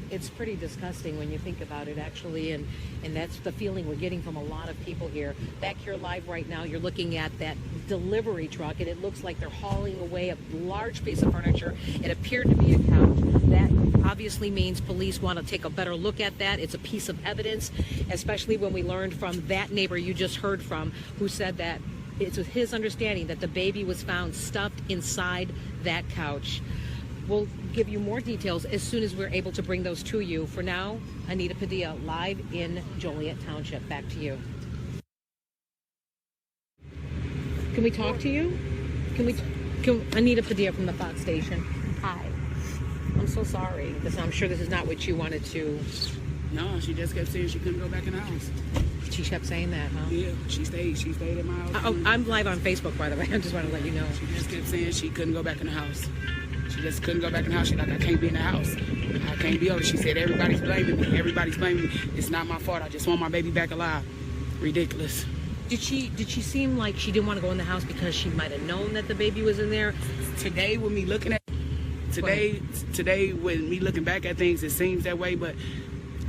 S7: It's pretty disgusting when you think about it, actually, and that's the feeling we're getting from a lot of people here. Back here live right now, you're looking at that delivery truck, and it looks like they're hauling away a large piece of furniture. It appeared to be a couch. That obviously means police want to take a better look at that. It's a piece of evidence, especially when we learned from that neighbor you just heard from, who said that it's with his understanding that the baby was found stuffed inside that couch. We'll give you more details as soon as we're able to bring those to you. For now, Anita Padilla, live in Joliet Township. Back to you. Can we talk to you? Can we? Anita Padilla from the Fox station. Hi. I'm so sorry. I'm sure this is not what you wanted to.
S16: No, she just kept saying she couldn't go back in the house.
S7: She kept saying that, huh?
S16: Yeah, she stayed at my house.
S7: Oh, I'm live on Facebook, by the way. I just want to let you know.
S16: She just kept saying she couldn't go back in the house. She just couldn't go back in the house. She's like, I can't be in the house. I can't be over. She said, everybody's blaming me. Everybody's blaming me. It's not my fault. I just want my baby back alive. Ridiculous.
S7: Did she seem like she didn't want to go in the house because she might have known that the baby was in there?
S16: Today, with me looking at today, with me looking back at things, it seems that way, but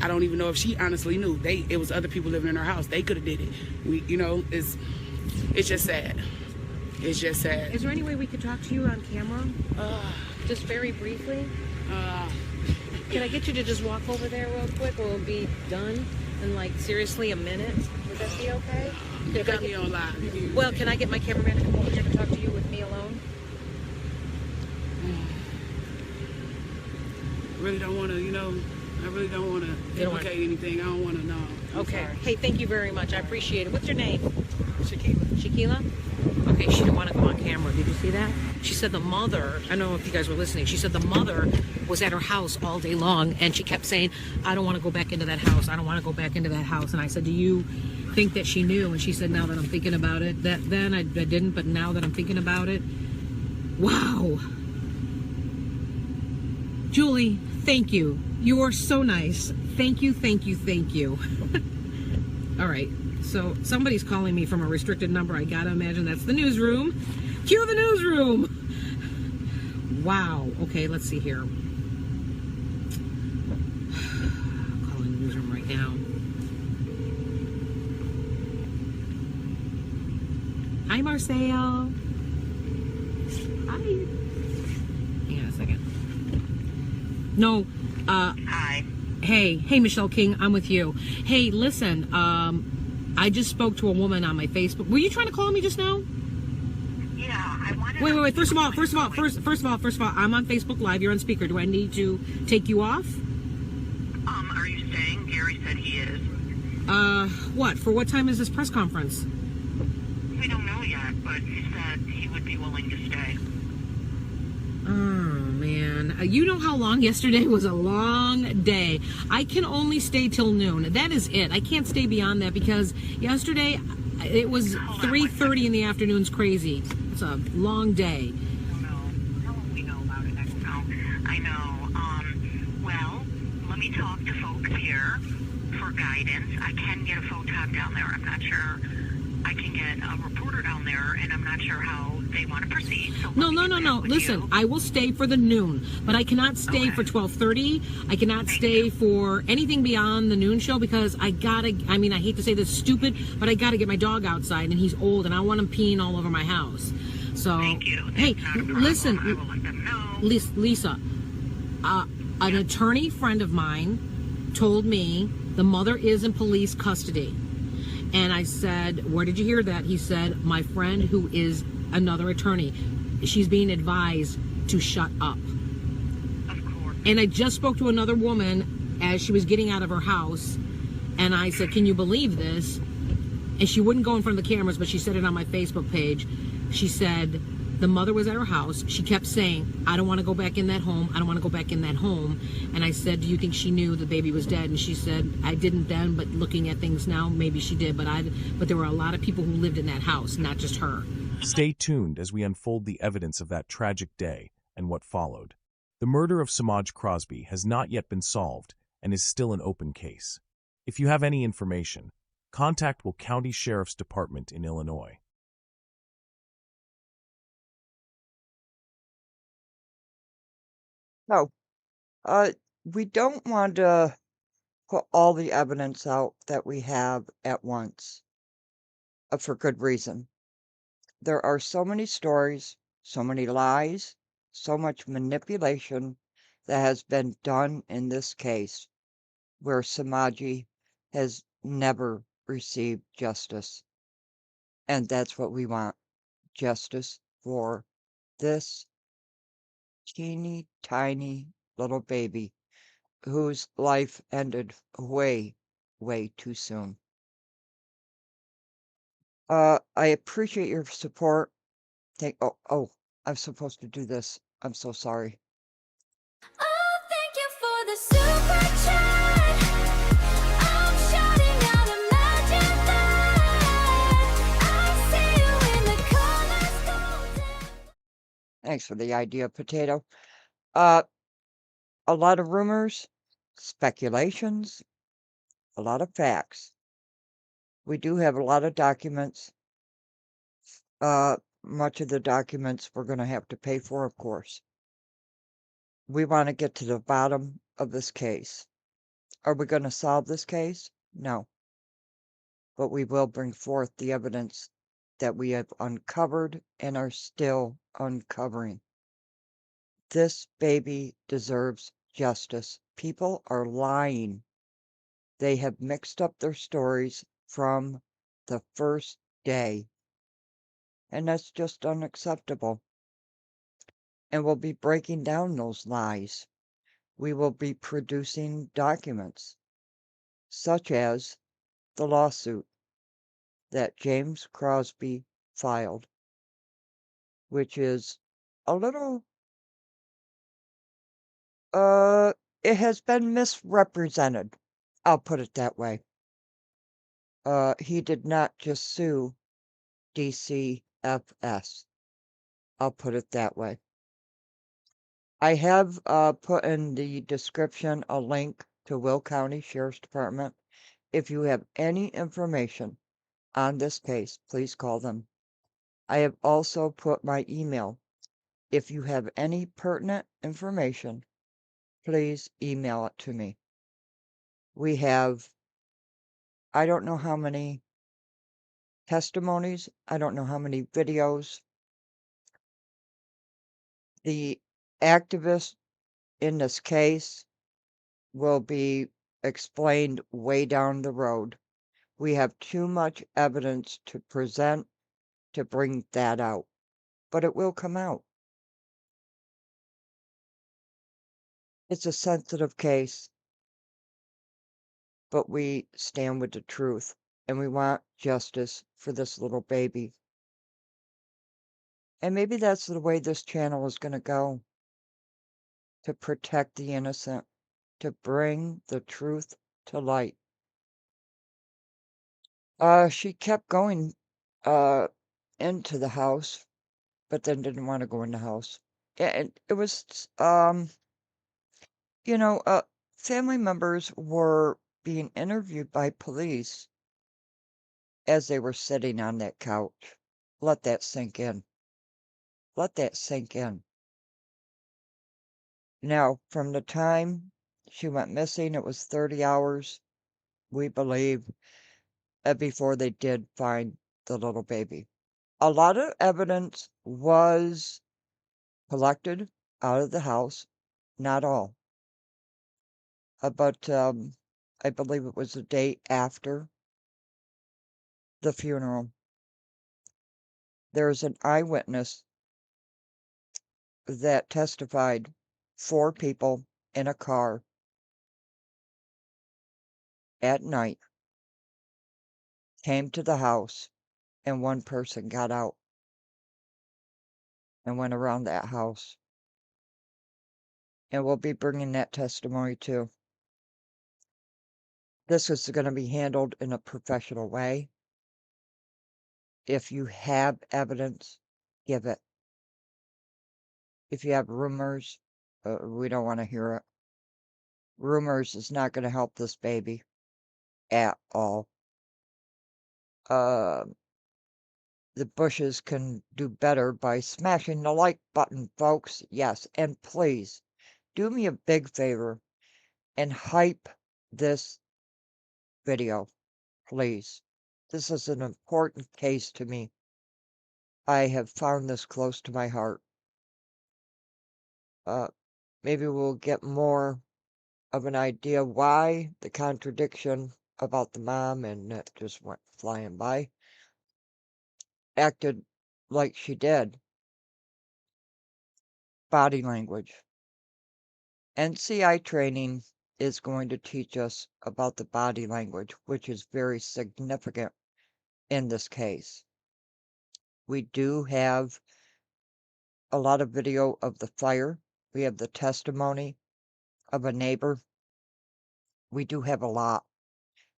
S16: I don't even know if she honestly knew. It was other people living in her house. They could have did it. It's just sad. It's just sad.
S7: Is there any way we could talk to you on camera? Just very briefly? Can I get you to just walk over there real quick? We'll be done in seriously a minute. Would that be okay?
S16: You got me on live.
S7: Well, can I get my cameraman to come over here to talk to you with me alone?
S16: I really don't want to implicate anything. I don't want to know.
S7: Okay. Hey, thank you very much. I appreciate it. What's your name?
S16: Shaquila.
S7: Shaquila? Okay, she didn't want to go on camera. Did you see that? She said the mother, I don't know if you guys were listening, she said the mother was at her house all day long, and she kept saying, I don't want to go back into that house. I don't want to go back into that house. And I said, do you think that she knew? And she said, now that I'm thinking about it, that then I didn't, but now that I'm thinking about it, wow. Julie, thank you. You are so nice. Thank you, thank you, thank you. All right. So somebody's calling me from a restricted number. I gotta imagine that's the newsroom. Cue the newsroom. Wow. Okay, let's see here. Calling the newsroom right now. Hi, Marcel. Hi. Hang on a second. No.
S15: Hi.
S7: Hey, Michelle King. I'm with you. Hey, listen. I just spoke to a woman on my Facebook. Were you trying to call me just now?
S15: Yeah, I wanted.
S7: Wait. First of all, I'm on Facebook Live. You're on speaker. Do I need to take you off?
S15: Are you staying? Gary said he is.
S7: What? For what time is this press conference?
S15: We don't know yet, but he said he would be willing to stay.
S7: Oh, man. You know how long yesterday was a long day. I can only stay till noon. That is it. I can't stay beyond that because yesterday it was 3:30 in the afternoon's crazy. It's a long day.
S15: We know about it. I know. Well, let me talk to folks here for guidance. I can get a photog down there. I'm not sure I can get a reporter down there, and I'm not sure how they want to proceed. So
S7: No. Listen, I will stay for the noon, but I cannot stay for 12:30. I cannot stay for anything beyond the noon show because I hate to say this stupid, but I gotta get my dog outside, and he's old, and I want him peeing all over my house. So, hey, listen, Lisa, an attorney friend of mine told me the mother is in police custody. And I said, where did you hear that? He said, my friend who is another attorney, she's being advised to shut up.
S15: Of course.
S7: And I just spoke to another woman as she was getting out of her house. And I said, can you believe this? And she wouldn't go in front of the cameras, but she said it on my Facebook page. She said, the mother was at her house. She kept saying, I don't want to go back in that home. I don't want to go back in that home. And I said, do you think she knew the baby was dead? And she said, I didn't then, but looking at things now, maybe she did. But there were a lot of people who lived in that house, not just her.
S3: Stay tuned as we unfold the evidence of that tragic day and what followed. The murder of Semaj Crosby has not yet been solved and is still an open case. If you have any information, contact Will County Sheriff's Department in Illinois.
S2: No, we don't want to put all the evidence out that we have at once, for good reason. There are so many stories, so many lies, so much manipulation that has been done in this case, where Samaji has never received justice. And that's what we want, justice for this teeny tiny little baby whose life ended way, way too soon. I appreciate your support. I'm supposed to do this. I'm so sorry.
S1: Oh, thank you for the super chat. I'm shouting out imagine that. I see you in the colors golden.
S2: Thanks for the idea, Potato. A lot of rumors, speculations, a lot of facts. We do have a lot of documents. Much of the documents we're going to have to pay for, of course. We want to get to the bottom of this case. Are we going to solve this case? No. But we will bring forth the evidence that we have uncovered and are still uncovering. This baby deserves justice. People are lying. They have mixed up their stories from the first day. And that's just unacceptable. And we'll be breaking down those lies. We will be producing documents, such as the lawsuit that James Crosby filed, which is a little, it has been misrepresented. I'll put it that way. He did not just sue DCFS. I'll put it that way. I have put in the description a link to Will County Sheriff's Department. If you have any information on this case, please call them. I have also put my email. If you have any pertinent information, please email it to me. We have, I don't know how many testimonies, I don't know how many videos. The activists in this case will be explained way down the road. We have too much evidence to present to bring that out, but it will come out. It's a sensitive case, but we stand with the truth, and we want justice for this little baby. And maybe that's the way this channel is going to go, to protect the innocent, to bring the truth to light. She kept going into the house, but then didn't want to go in the house. And it was, family members were being interviewed by police as they were sitting on that couch. Let that sink in. Let that sink in. Now, from the time she went missing, it was 30 hours, we believe, before they did find the little baby. A lot of evidence was collected out of the house, not all. But I believe it was the day after the funeral. There's an eyewitness that testified 4 people in a car at night came to the house and 1 person got out and went around that house. And we'll be bringing that testimony too. This is going to be handled in a professional way. If you have evidence, give it. If you have rumors, we don't want to hear it. Rumors is not going to help this baby at all. The Bushes can do better by smashing the like button, folks. Yes, and please, do me a big favor and hype this video, please. This is an important case to me. I have found this close to my heart. Maybe we'll get more of an idea why the contradiction about the mom, and that just went flying by, acted like she did. Body language. NCI training is going to teach us about the body language, which is very significant in this case. We do have a lot of video of the fire. We have the testimony of a neighbor. We do have a lot,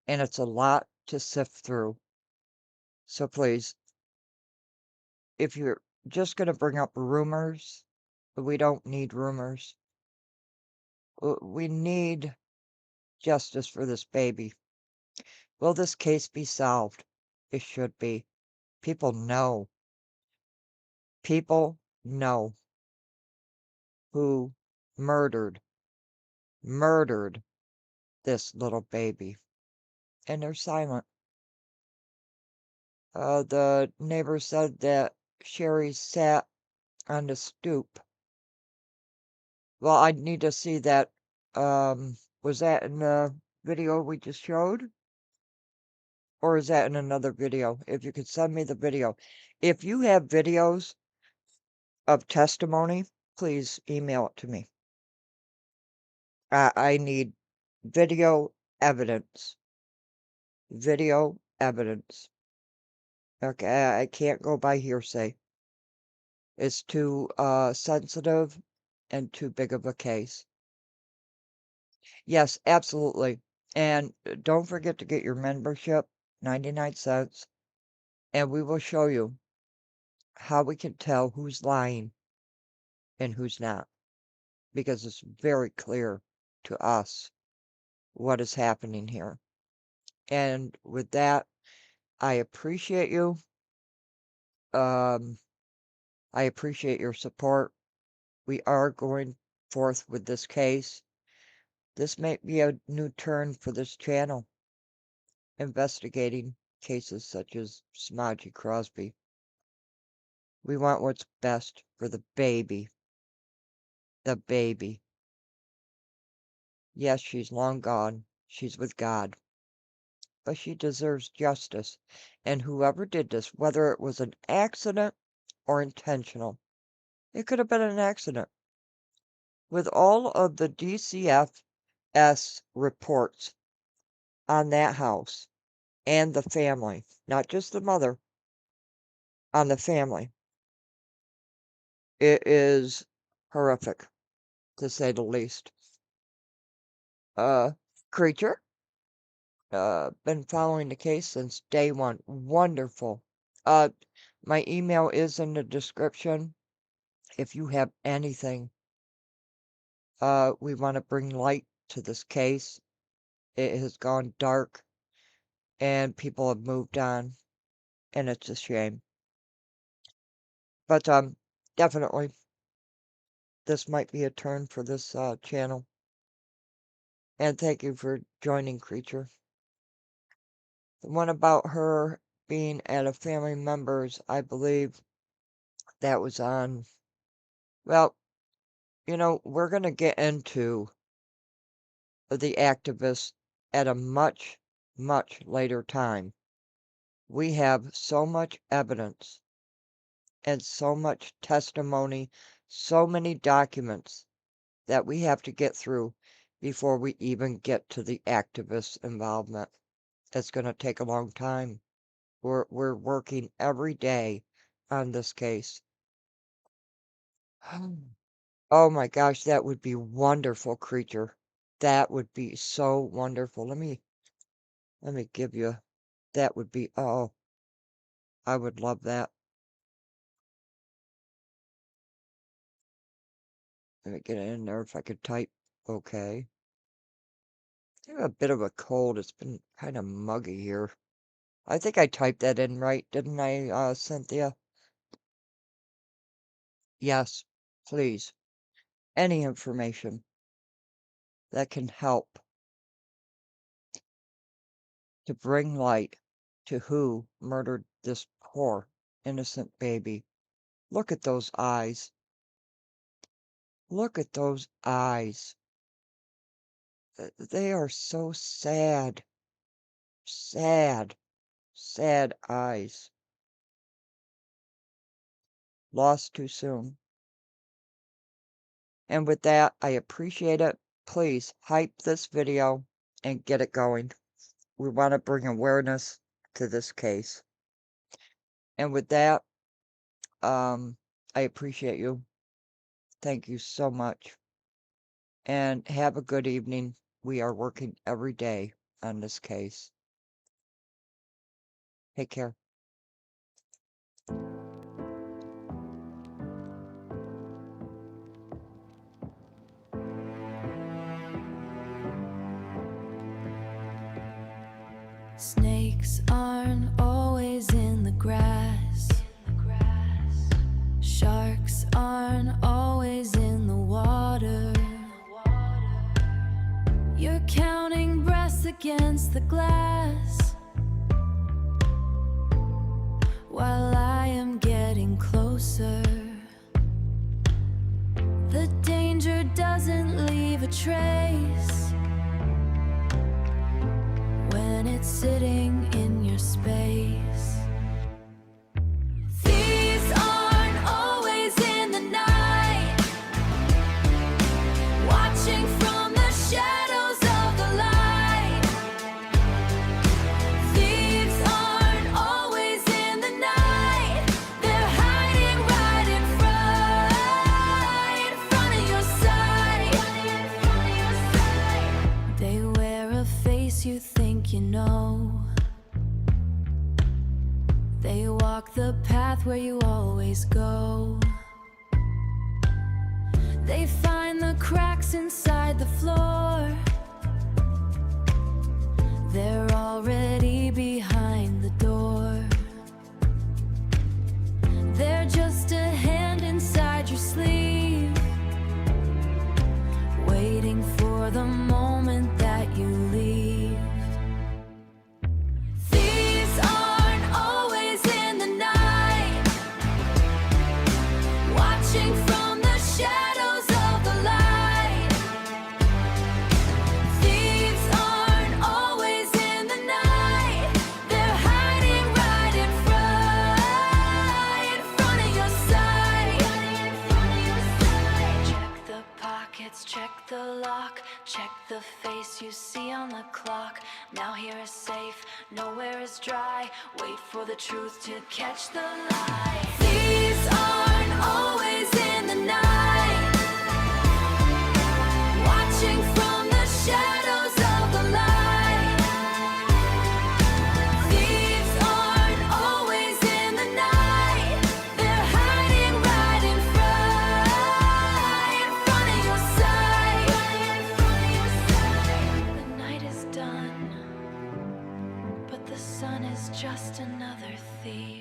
S2: and it's a lot to sift through. So please, if you're just going to bring up rumors, we don't need rumors. We need justice for this baby. Will this case be solved? It should be. People know. People know who murdered this little baby. And they're silent. The neighbor said that Sheri sat on the stoop. Well, I need to see that. Was that in the video we just showed? Or is that in another video? If you could send me the video. If you have videos of testimony, please email it to me. I need video evidence. Video evidence. Okay, I can't go by hearsay. It's too sensitive and too big of a case. Yes, absolutely. And don't forget to get your membership, 99 cents, and we will show you how we can tell who's lying and who's not. Because it's very clear to us what is happening here. And with that, I appreciate you. I appreciate your support. We are going forth with this case. This may be a new turn for this channel, investigating cases such as Semaj Crosby. We want what's best for the baby. The baby. Yes, she's long gone. She's with God. But she deserves justice. And whoever did this, whether it was an accident or intentional, it could have been an accident. With all of the DCFS reports on that house and the family, not just the mother, on the family, it is horrific, to say the least. Creature, been following the case since day one. Wonderful. My email is in the description. If you have anything, we want to bring light to this case. It has gone dark, and people have moved on, and it's a shame. But, definitely, this might be a turn for this, channel. And thank you for joining, Creature. The one about her being at a family member's, I believe that was on, well, you know, we're going to get into the activists at a much, much later time. We have so much evidence and so much testimony, so many documents that we have to get through before we even get to the activist involvement. It's going to take a long time. We're working every day on this case. Oh my gosh, that would be wonderful, Creature. That would be so wonderful. Let me give you, that would be, oh, I would love that. Let me get it in there if I could type. Okay. I have a bit of a cold. It's been kind of muggy here. I think I typed that in right, didn't I, Cynthia? Yes, please. Any information that can help to bring light to who murdered this poor, innocent baby. Look at those eyes. Look at those eyes. They are so sad. Sad, sad eyes. Lost too soon. And with that, I appreciate it. Please hype this video and get it going. We want to bring awareness to this case. And with that, I appreciate you. Thank you so much. And have a good evening. We are working every day on this case. Take care.
S1: Snakes aren't always in the grass. Sharks aren't always in the water. You're counting breaths against the glass, while I am getting closer. The danger doesn't leave a trace when it's sitting in your space. Thieves aren't always in the night, watching from the shadows of the light. Thieves aren't always in the night, they're hiding right in front of your sight. They wear a face you think you know. They walk the path where you always go. They find the cracks inside the floor. They're already behind the door. They're just a hand inside your sleeve, waiting for the moment that you leave. Thieves aren't always in the night, watching from the shadows of the light. Thieves aren't always in the night, they're hiding right in front of your sight. Check the pockets, check the lock, check the face you see on the clock. Now here is safe, nowhere is dry. Wait for the truth to catch the light. Thieves aren't always in the night, watching from the shadows of the light. Thieves aren't always in the night, they're hiding right in front of your sight. The night is done, but the sun is just another thief.